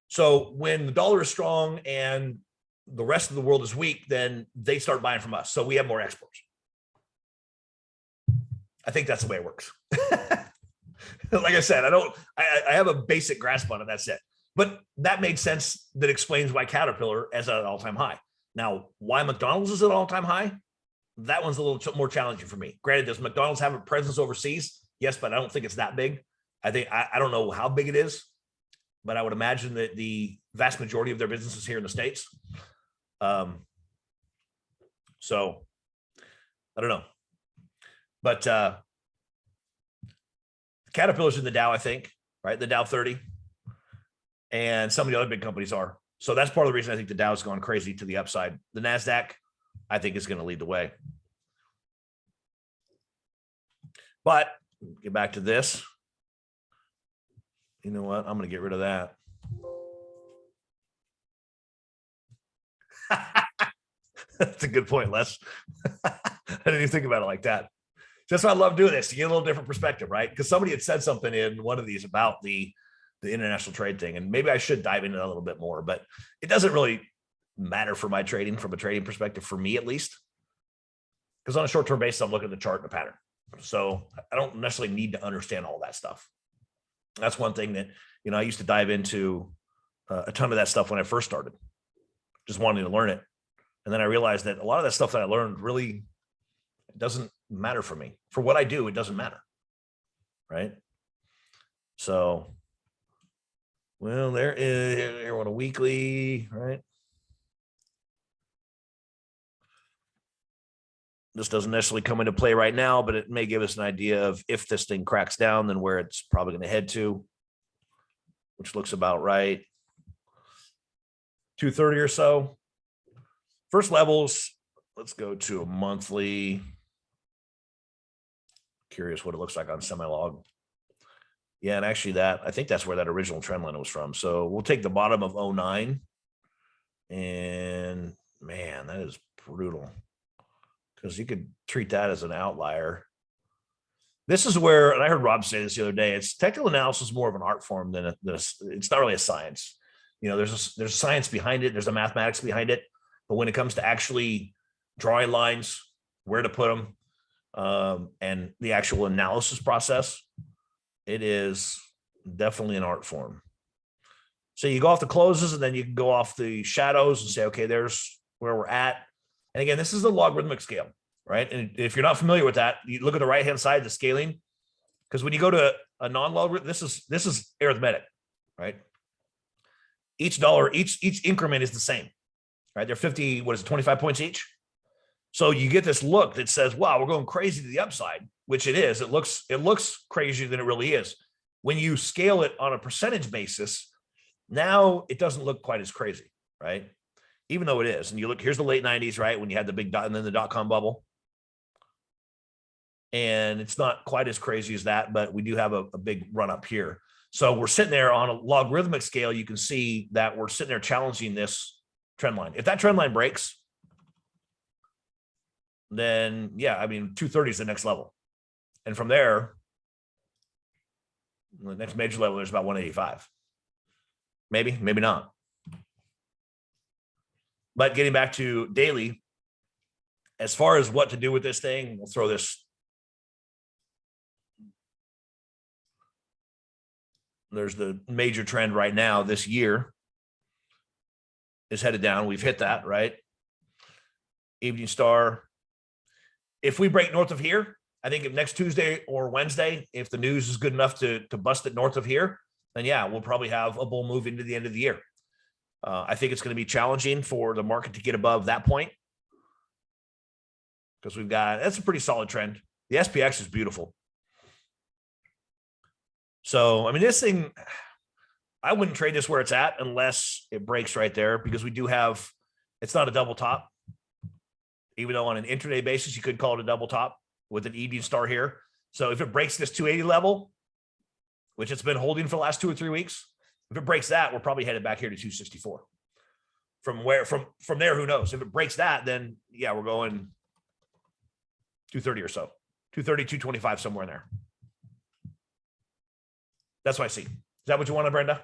So when the dollar is strong and the rest of the world is weak, then they start buying from us. So we have more exports. I think that's the way it works. Like I said, I have a basic grasp on it. That's it. But that made sense. That explains why Caterpillar is at an all-time high. Now, why McDonald's is at an all-time high? That one's a little more challenging for me. Granted, does McDonald's have a presence overseas? Yes, but I don't think it's that big. I don't know how big it is, but I would imagine that the vast majority of their business is here in the States. So I don't know. But Caterpillar's in the Dow, I think, right? The Dow 30. And some of the other big companies are. So that's part of the reason I think the Dow's gone crazy to the upside. The NASDAQ, I think, is going to lead the way. But get back to this. You know what? I'm going to get rid of that. That's a good point, Les. I didn't even think about it like that. That's why I love doing this, to get a little different perspective, right? Because somebody had said something in one of these about the international trade thing, and maybe I should dive into that a little bit more, but it doesn't really matter for my trading from a trading perspective, for me at least, because on a short-term basis, I'm looking at the chart and the pattern. So I don't necessarily need to understand all that stuff. That's one thing that, I used to dive into a ton of that stuff when I first started, just wanting to learn it. And then I realized that a lot of that stuff that I learned really doesn't matter for me. For what I do, it doesn't matter. Right? So, well, there is on a weekly, right? This doesn't necessarily come into play right now, but it may give us an idea of if this thing cracks down, then where it's probably going to head to, which looks about right. 230 or so. First levels, let's go to a monthly. Curious what it looks like on semi-log. Yeah, and actually I think that's where that original trend line was from. So we'll take the bottom of 09. And man, that is brutal. because you could treat that as an outlier. This is where, and I heard Rob say this the other day, it's technical analysis more of an art form than it's not really a science. There's science behind it. There's a mathematics behind it. But when it comes to actually drawing lines, where to put them, and the actual analysis process, it is definitely an art form. So you go off the closes, and then you can go off the shadows and say, okay, there's where we're at. And again, this is the logarithmic scale, right? And if you're not familiar with that, you look at the right-hand side, the scaling, because when you go to a non-logarithm, this is arithmetic, right? Each dollar, each increment is the same, right? They're 25 points each. So you get this look that says, wow, we're going crazy to the upside, which it is. It looks crazier than it really is. When you scale it on a percentage basis, now it doesn't look quite as crazy, right? Even though it is. And you look, here's the late 90s, right? When you had the big dot and then the dot-com bubble. And it's not quite as crazy as that, but we do have a big run up here. So we're sitting there on a logarithmic scale. You can see that we're sitting there challenging this trend line. If that trend line breaks, then yeah, I mean, 230 is the next level. And from there, the next major level, there's about 185. Maybe not. But getting back to daily, as far as what to do with this thing, we'll throw this. There's the major trend right now this year is headed down. We've hit that, right? Evening star. If we break north of here, I think if next Tuesday or Wednesday, if the news is good enough to bust it north of here, then yeah, we'll probably have a bull move into the end of the year. I think it's going to be challenging for the market to get above that point because that's a pretty solid trend. The SPX is beautiful. So, I mean, this thing, I wouldn't trade this where it's at unless it breaks right there because we do have, it's not a double top. Even though on an intraday basis, you could call it a double top with an evening star here. So if it breaks this 280 level, which it's been holding for the last 2 or 3 weeks, if it breaks that, we're probably headed back here to 264. From there, who knows? If it breaks that, then yeah, we're going 230 or so. 230, 225, somewhere in there. That's what I see. Is that what you wanted, Brenda?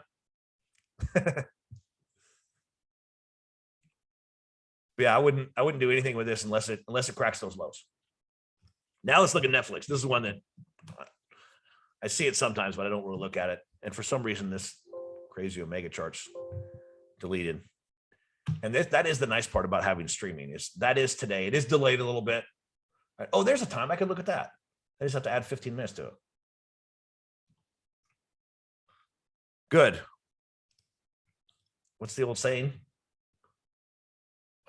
Yeah, I wouldn't do anything with this unless it cracks those lows. Now let's look at Netflix. This is one that I see it sometimes, but I don't really look at it. And for some reason, this crazy Omega chart's deleted. And that is the nice part about having streaming is that is today. It is delayed a little bit. Right. Oh, there's a time I could look at that. I just have to add 15 minutes to it. Good. What's the old saying?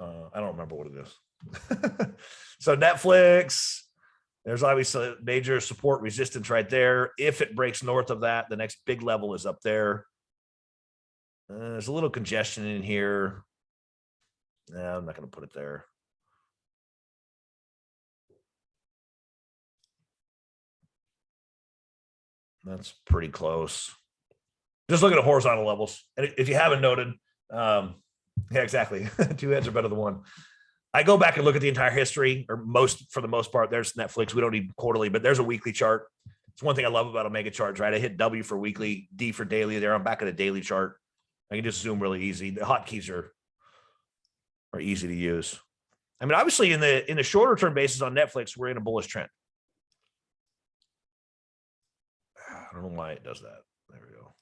I don't remember what it is. So Netflix, there's obviously major support resistance right there. If it breaks north of that, the next big level is up there. There's a little congestion in here. No, I'm not going to put it there. That's pretty close. Just look at the horizontal levels. And if you haven't noted, yeah, exactly. 2 heads are better than one. I go back and look at the entire history, or for the most part. There's Netflix. We don't need quarterly, but there's a weekly chart. It's one thing I love about Omega charts, right? I hit W for weekly, D for daily. There, I'm back at a daily chart. I can just zoom really easy. The hotkeys are easy to use. I mean, obviously, in the shorter term basis on Netflix, we're in a bullish trend. I don't know why it does that. There we go.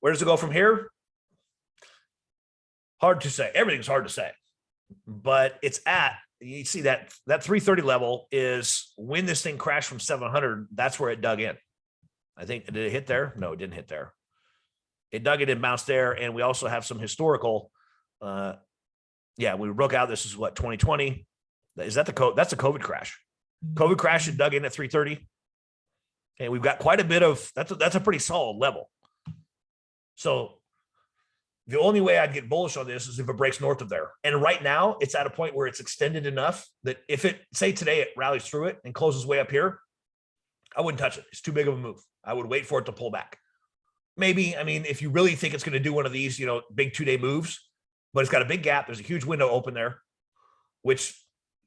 Where does it go from here? Hard to say. Everything's hard to say. But it's you see that 330 level is when this thing crashed from 700, that's where it dug in. I think, did it hit there? No, it didn't hit there. It dug it and bounced there. And we also have some historical, yeah, we broke out. This is what, 2020. Is that that's a COVID crash. COVID crash, it dug in at 330. And we've got quite a bit of, that's a pretty solid level. So the only way I'd get bullish on this is if it breaks north of there. And right now it's at a point where it's extended enough that if it, say today, it rallies through it and closes way up here, I wouldn't touch it. It's too big of a move. I would wait for it to pull back. Maybe, I mean, if you really think it's going to do one of these, big 2-day moves, but it's got a big gap. There's a huge window open there, which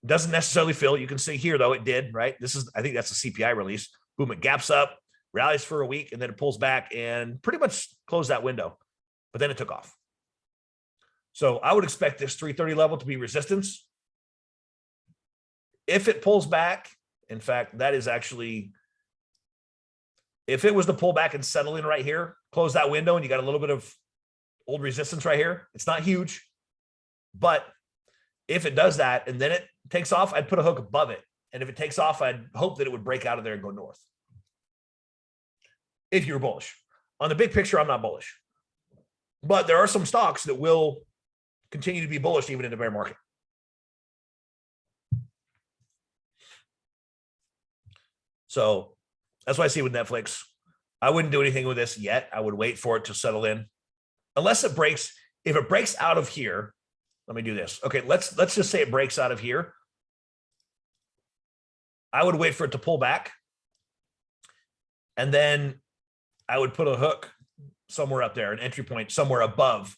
doesn't necessarily fill. You can see here, though, it did, right? I think that's a CPI release. Boom, it gaps up, rallies for a week, and then it pulls back and pretty much closed that window. But then it took off. So I would expect this 330 level to be resistance. If it pulls back, in fact, that is actually, if it was to pull back and settle in right here, close that window, and you got a little bit of old resistance right here. It's not huge, but if it does that and then it takes off, I'd put a hook above it. And if it takes off, I'd hope that it would break out of there and go north. If you're bullish. On the big picture, I'm not bullish. But there are some stocks that will continue to be bullish even in the bear market. So that's what I see with Netflix. I wouldn't do anything with this yet. I would wait for it to settle in. Unless it breaks. If it breaks out of here, let me do this. Okay, let's just say it breaks out of here. I would wait for it to pull back. And then I would put a hook somewhere up there, an entry point somewhere above.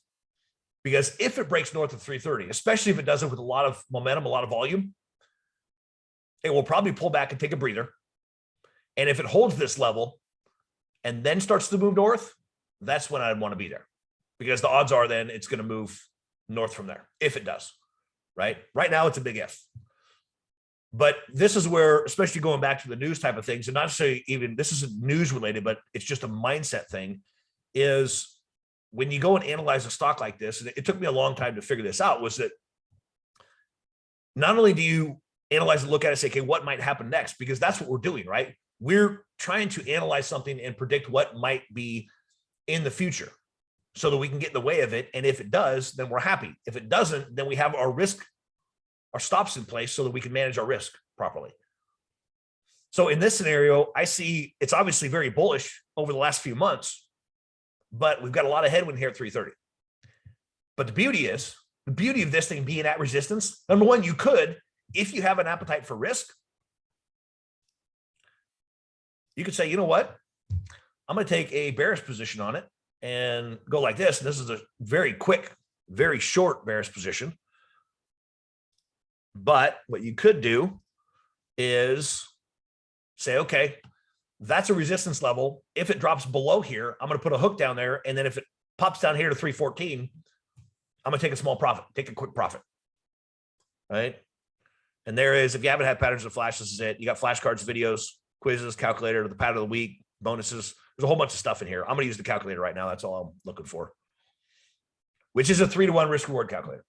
Because if it breaks north of 330, especially if it does it with a lot of momentum, a lot of volume, it will probably pull back and take a breather. And if it holds this level and then starts to move north, that's when I'd want to be there. Because the odds are then it's going to move north from there, if it does, right? Right now, it's a big if. But this is where, especially going back to the news type of things, and not necessarily even, this isn't news related, but it's just a mindset thing, is when you go and analyze a stock like this, and it took me a long time to figure this out, was that not only do you analyze and look at it and say, okay, what might happen next? Because that's what we're doing, right? We're trying to analyze something and predict what might be in the future so that we can get in the way of it. And if it does, then we're happy. If it doesn't, then we have our risk, our stops in place so that we can manage our risk properly. So in this scenario, I see it's obviously very bullish over the last few months, but we've got a lot of headwind here at 330. But the beauty of this thing being at resistance, number one, you could, if you have an appetite for risk, you could say, you know what? I'm going to take a bearish position on it and go like this. And this is a very quick, very short bearish position. But what you could do is say, okay, that's a resistance level. If it drops below here, I'm going to put a hook down there. And then if it pops down here to 314, I'm going to take a small profit, take a quick profit. Right? And there is, if you haven't had patterns of flash, this is it. You got flashcards, videos, quizzes, calculator, the pattern of the week, bonuses. There's a whole bunch of stuff in here. I'm going to use the calculator right now. That's all I'm looking for, which is a 3-to-1 risk reward calculator.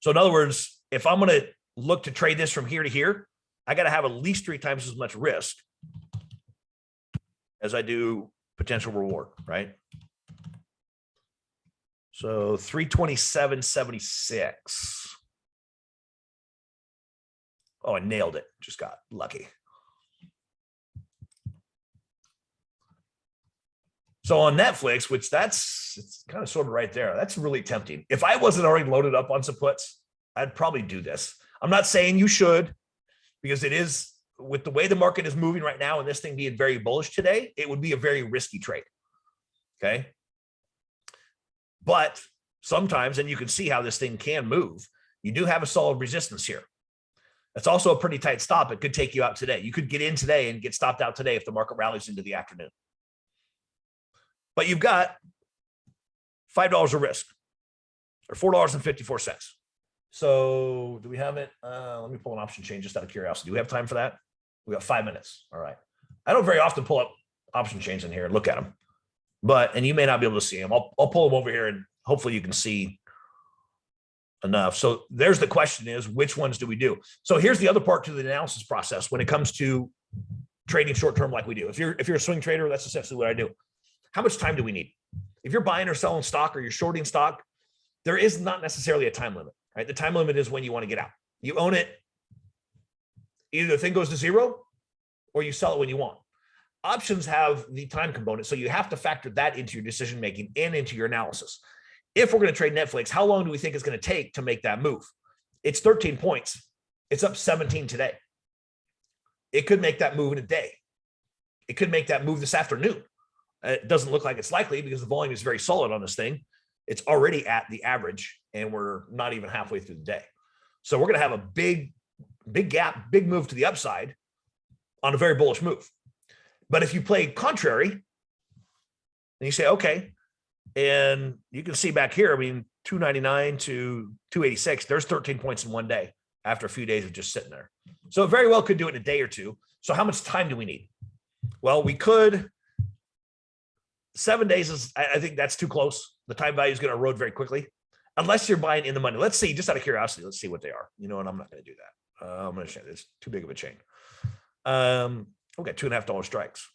So in other words, if I'm going to look to trade this from here to here, I got to have at least 3 times as much risk as I do potential reward, right? So 327.76. Oh, I nailed it. Just got lucky. So on Netflix, which it's kind of sort of right there. That's really tempting. If I wasn't already loaded up on some puts, I'd probably do this. I'm not saying you should, because it is, with the way the market is moving right now and this thing being very bullish today, it would be a very risky trade. Okay. But sometimes, and you can see how this thing can move, you do have a solid resistance here. That's also a pretty tight stop. It could take you out today. You could get in today and get stopped out today if the market rallies into the afternoon. But you've got $5 of risk, or $4.54. So do we have it? Let me pull an option chain just out of curiosity. Do we have time for that? We got 5 minutes. All right. I don't very often pull up option chains in here and look at them, and you may not be able to see them. I'll pull them over here and hopefully you can see enough. So there's the question is, which ones do we do? So here's the other part to the analysis process when it comes to trading short-term like we do. If you're a swing trader, that's essentially what I do. How much time do we need? If you're buying or selling stock or you're shorting stock, there is not necessarily a time limit, right? The time limit is when you want to get out. You own it. Either the thing goes to zero or you sell it when you want. Options have the time component, so you have to factor that into your decision-making and into your analysis. If we're going to trade Netflix, how long do we think it's going to take to make that move? It's 13 points. It's up 17 today. It could make that move in a day. It could make that move this afternoon. It doesn't look like it's likely because the volume is very solid on this thing. It's already at the average, and we're not even halfway through the day. So we're going to have a big gap, big move to the upside on a very bullish move. But if you play contrary, and you say, okay, and you can see back here, I mean, 299 to 286, there's 13 points in one day after a few days of just sitting there. So it very well could do it in a day or two. So how much time do we need? Well, we could, 7 days is, I think that's too close. The time value is going to erode very quickly, unless you're buying in the money. Let's see, just out of curiosity, let's see what they are. You know what? I'm not going to do that. I'm going to say it's too big of a chain. We've got $2.50 strikes.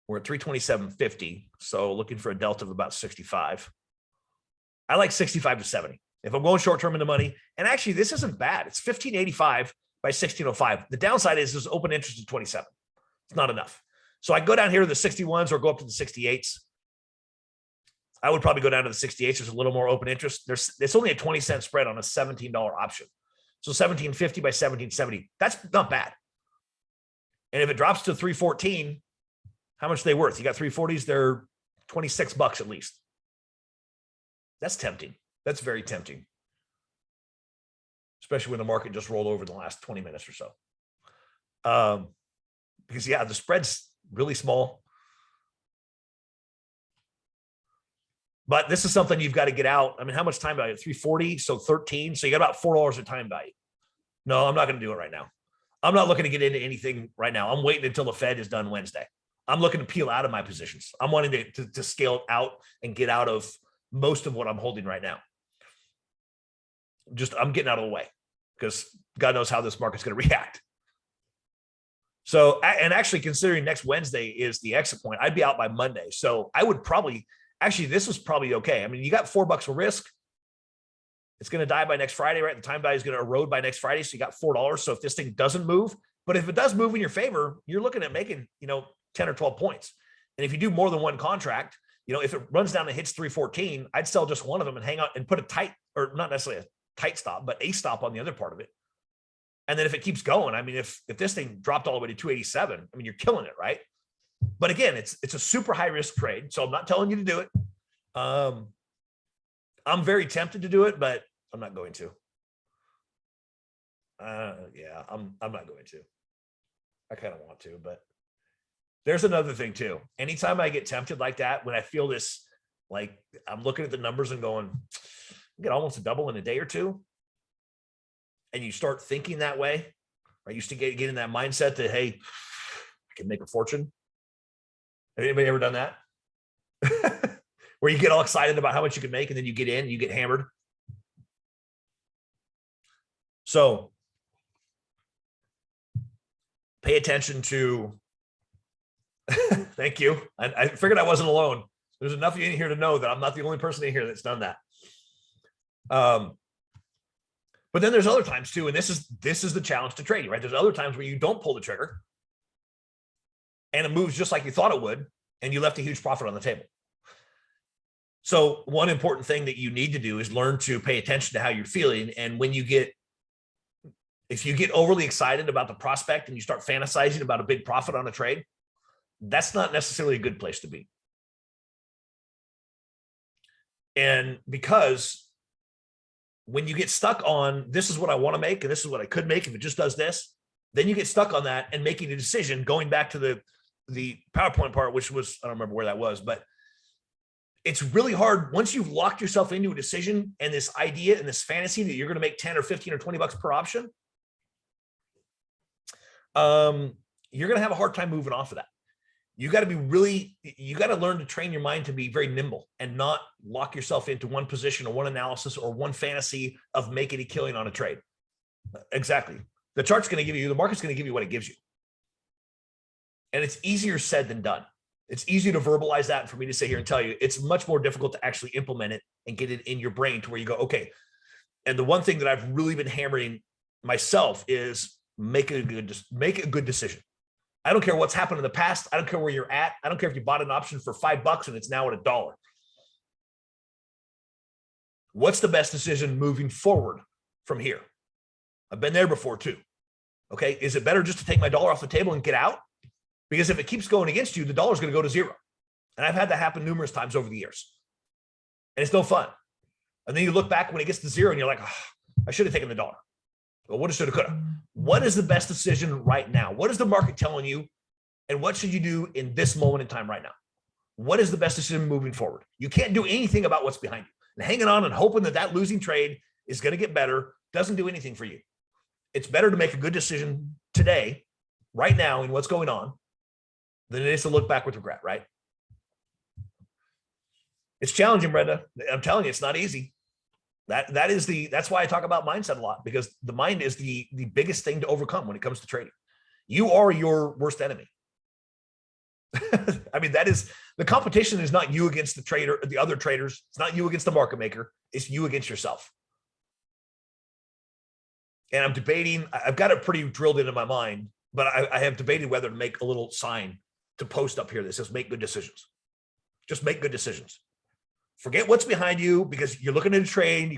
We're at 327.50. So looking for a delta of about 65. I like 65 to 70. If I'm going short term in the money, and actually this isn't bad. It's 1585 by 1605. The downside is there's open interest at 27. It's not enough. So I go down here to the 61s or go up to the 68s. I would probably go down to the 68s. There's a little more open interest. It's only a 20-cent spread on a $17 option. So 1750 by 1770. That's not bad. And if it drops to 314, how much are they worth? You got 340s, they're $26 at least. That's tempting. That's very tempting. Especially when the market just rolled over in the last 20 minutes or so. Because yeah, the spread's really small. But this is something you've got to get out. I mean, how much time value? 340, so 13. So you got about $4 of time value. No, I'm not going to do it right now. I'm not looking to get into anything right now. I'm waiting until the Fed is done Wednesday. I'm looking to peel out of my positions. I'm wanting to scale out and get out of most of what I'm holding right now. I'm getting out of the way because God knows how this market's going to react. So, and actually considering next Wednesday is the exit point, I'd be out by Monday. So I would probably, actually, this is probably okay. I mean, you got $4 of risk. It's going to die by next Friday, right? The time value is going to erode by next Friday. So you got $4. So if this thing doesn't move, but if it does move in your favor, you're looking at making, 10 or 12 points. And if you do more than one contract, if it runs down and hits 314, I'd sell just one of them and hang out and put a tight, or not necessarily a tight stop, but a stop on the other part of it. And then if it keeps going, I mean, if this thing dropped all the way to 287, I mean, you're killing it, right? But again, it's a super high risk trade. So I'm not telling you to do it. I'm very tempted to do it, but I'm not going to. Yeah, I'm not going to. I kind of want to, but there's another thing too. Anytime I get tempted like that, when I feel this, like I'm looking at the numbers and going, I get almost a double in a day or two. And you start thinking that way, or you used to get in that mindset that, hey, I can make a fortune. Have anybody ever done that? Where you get all excited about how much you can make and then you get in and you get hammered. So pay attention to, thank you. I figured I wasn't alone. There's enough of you in here to know that I'm not the only person in here that's done that. But then there's other times too, and this is the challenge to trading, right? There's other times where you don't pull the trigger and it moves just like you thought it would, and you left a huge profit on the table. So one important thing that you need to do is learn to pay attention to how you're feeling. And if you get overly excited about the prospect and you start fantasizing about a big profit on a trade, that's not necessarily a good place to be. And because when you get stuck on, this is what I want to make, and this is what I could make if it just does this, then you get stuck on that and making a decision, going back to the PowerPoint part, which was, I don't remember where that was, but it's really hard once you've locked yourself into a decision and this idea and this fantasy that you're going to make 10 or 15 or 20 bucks per option. You're going to have a hard time moving off of that. You got to learn to train your mind to be very nimble and not lock yourself into one position or one analysis or one fantasy of making a killing on a trade. Exactly. The chart's going to give you, the market's going to give you what it gives you. And it's easier said than done. It's easy to verbalize that and for me to sit here and tell you. It's much more difficult to actually implement it and get it in your brain to where you go, okay. And the one thing that I've really been hammering myself is make a good decision. I don't care what's happened in the past. I don't care where you're at. I don't care if you bought an option for $5 and it's now at $1. What's the best decision moving forward from here? I've been there before too. Okay. Is it better just to take my dollar off the table and get out? Because if it keeps going against you, the dollar's going to go to zero. And I've had that happen numerous times over the years. and it's no fun. And then you look back when it gets to zero and you're like, oh, I should have taken the dollar. Well, what should have, could have. What is the best decision right now? What is the market telling you? And what should you do in this moment in time right now? What is the best decision moving forward? You can't do anything about what's behind you. And hanging on and hoping that that losing trade is going to get better doesn't do anything for you. It's better to make a good decision today, right now, in what's going on, than it is to look back with regret, right? It's challenging, Brenda. I'm telling you, it's not easy. That's why I talk about mindset a lot, because the mind is the biggest thing to overcome when it comes to trading. You are your worst enemy. I mean, that is, the competition is not you against the trader, the other traders. It's not you against the market maker. It's you against yourself. And I'm debating, I've got it pretty drilled into my mind, but I have debated whether to make a little sign to post up here that says, make good decisions. Just make good decisions. Forget what's behind you, because you're looking at a trade.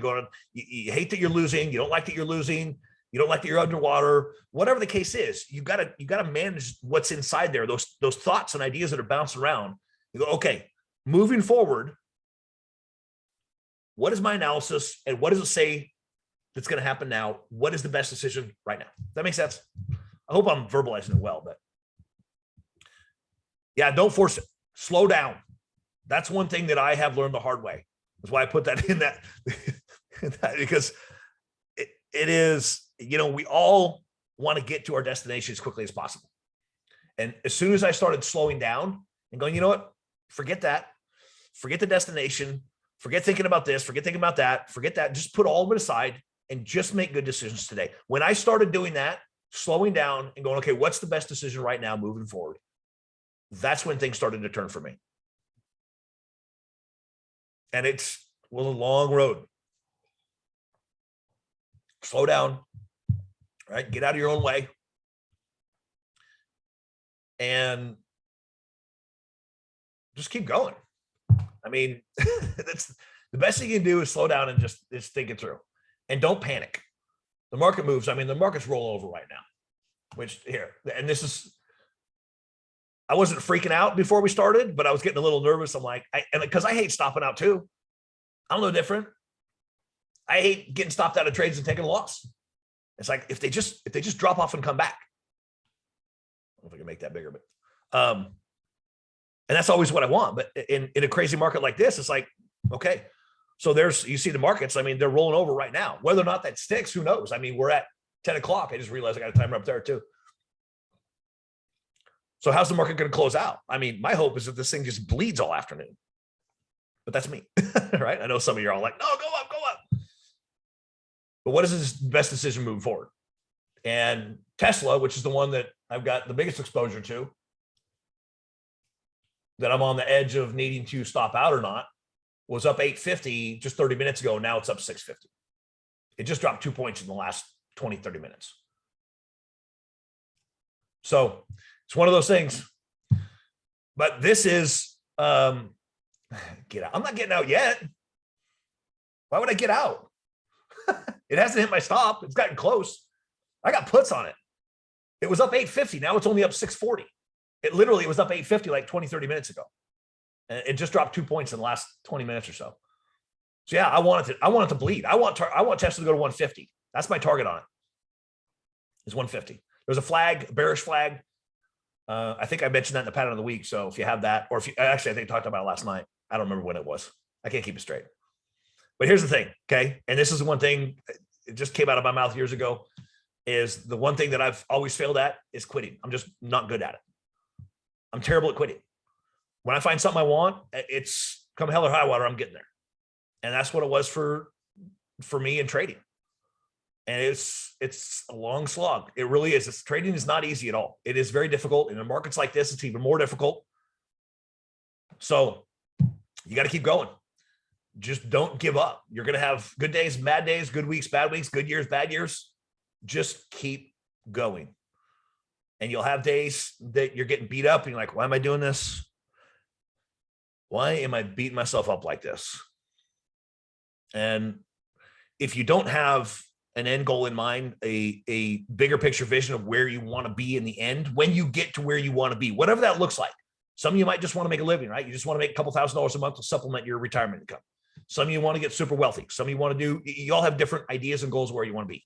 You hate that you're losing. You don't like that you're losing. You don't like that you're underwater. Whatever the case is, you got to manage what's inside there. Those thoughts and ideas that are bouncing around. You go, okay, moving forward, what is my analysis and what does it say that's going to happen now? What is the best decision right now? That makes sense. I hope I'm verbalizing it well, but yeah, don't force it. Slow down. That's one thing that I have learned the hard way. That's why I put that in that, because it is, we all want to get to our destination as quickly as possible. And as soon as I started slowing down and going, you know what, forget that, forget the destination, forget thinking about this, forget thinking about that, forget that, just put all of it aside and just make good decisions today. When I started doing that, slowing down and going, okay, what's the best decision right now moving forward? That's when things started to turn for me. And it was a long road. Slow down, right? Get out of your own way. And just keep going. I mean, that's the best thing you can do is slow down and just think it through. And don't panic. The market moves. I mean, the market's rolling over right now, which here, and this is, I wasn't freaking out before we started, but I was getting a little nervous. I'm like, because I hate stopping out too. I'm no different. I hate getting stopped out of trades and taking a loss. It's like, if they just drop off and come back. I don't know if I can make that bigger, but, and that's always what I want. But in a crazy market like this, it's like, okay, so you see the markets, I mean, they're rolling over right now. Whether or not that sticks, who knows? I mean, we're at 10 o'clock. I just realized I got a timer up there too. So how's the market going to close out? I mean, my hope is that this thing just bleeds all afternoon, but that's me, right? I know some of you are all like, no, go up, go up. But what is this best decision moving forward? And Tesla, which is the one that I've got the biggest exposure to, that I'm on the edge of needing to stop out or not, was up 850 just 30 minutes ago. Now it's up 650. It just dropped 2 points in the last 20, 30 minutes. So it's one of those things. But this is, get out. I'm not getting out yet. Why would I get out? It hasn't hit my stop. It's gotten close. I got puts on it. It was up 850. Now it's only up 640. It literally was up 850 like 20, 30 minutes ago. And it just dropped 2 points in the last 20 minutes or so. So yeah, I want it to bleed. I want Tesla to go to 150. That's my target on it. Is 150. There's a flag, bearish flag. I think I mentioned that in the pattern of the week. So if you have that, or if you actually, I think I talked about it last night. I don't remember when it was. I can't keep it straight. But here's the thing, okay? And this is the one thing, it just came out of my mouth years ago, is the one thing that I've always failed at is quitting. I'm just not good at it. I'm terrible at quitting. When I find something I want, it's come hell or high water, I'm getting there. And that's what it was for me in trading. And it's a long slog. It really is. Trading is not easy at all. It is very difficult. In markets like this, it's even more difficult. So you got to keep going. Just don't give up. You're going to have good days, bad days, good weeks, bad weeks, good years, bad years. Just keep going. And you'll have days that you're getting beat up and you're like, why am I doing this? Why am I beating myself up like this? And if you don't have an end goal in mind, a bigger picture vision of where you want to be in the end, when you get to where you want to be, whatever that looks like. Some of you might just want to make a living, right? You just want to make a couple $1,000s a month to supplement your retirement income. Some of you want to get super wealthy. Some of you want to do, you all have different ideas and goals where you want to be.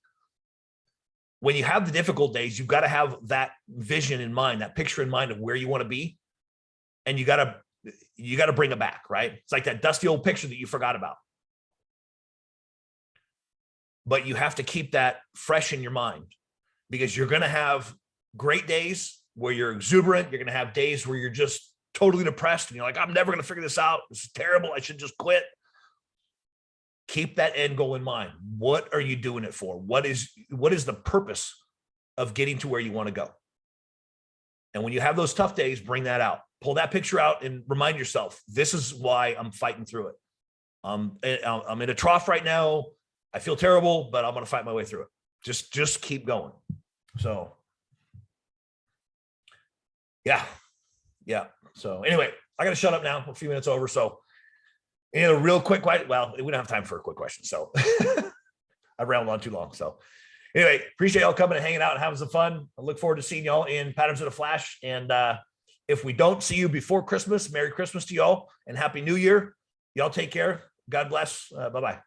When you have the difficult days, you've got to have that vision in mind, that picture in mind of where you want to be. And you got to bring it back, right? It's like that dusty old picture that you forgot about. But you have to keep that fresh in your mind, because you're going to have great days where you're exuberant. You're going to have days where you're just totally depressed and you're like, I'm never going to figure this out. This is terrible. I should just quit. Keep that end goal in mind. What are you doing it for? What is the purpose of getting to where you want to go? And when you have those tough days, bring that out. Pull that picture out and remind yourself, this is why I'm fighting through it. I'm in a trough right now. I feel terrible, but I'm going to fight my way through it. Just keep going. So yeah. So anyway, I got to shut up now. We're a few minutes over. So any other real quick question? Well, we don't have time for a quick question. So I rambled on too long. So anyway, appreciate y'all coming and hanging out and having some fun. I look forward to seeing y'all in Patterns in a Flash. And if we don't see you before Christmas, Merry Christmas to y'all and Happy New Year. Y'all take care. God bless. Bye-bye.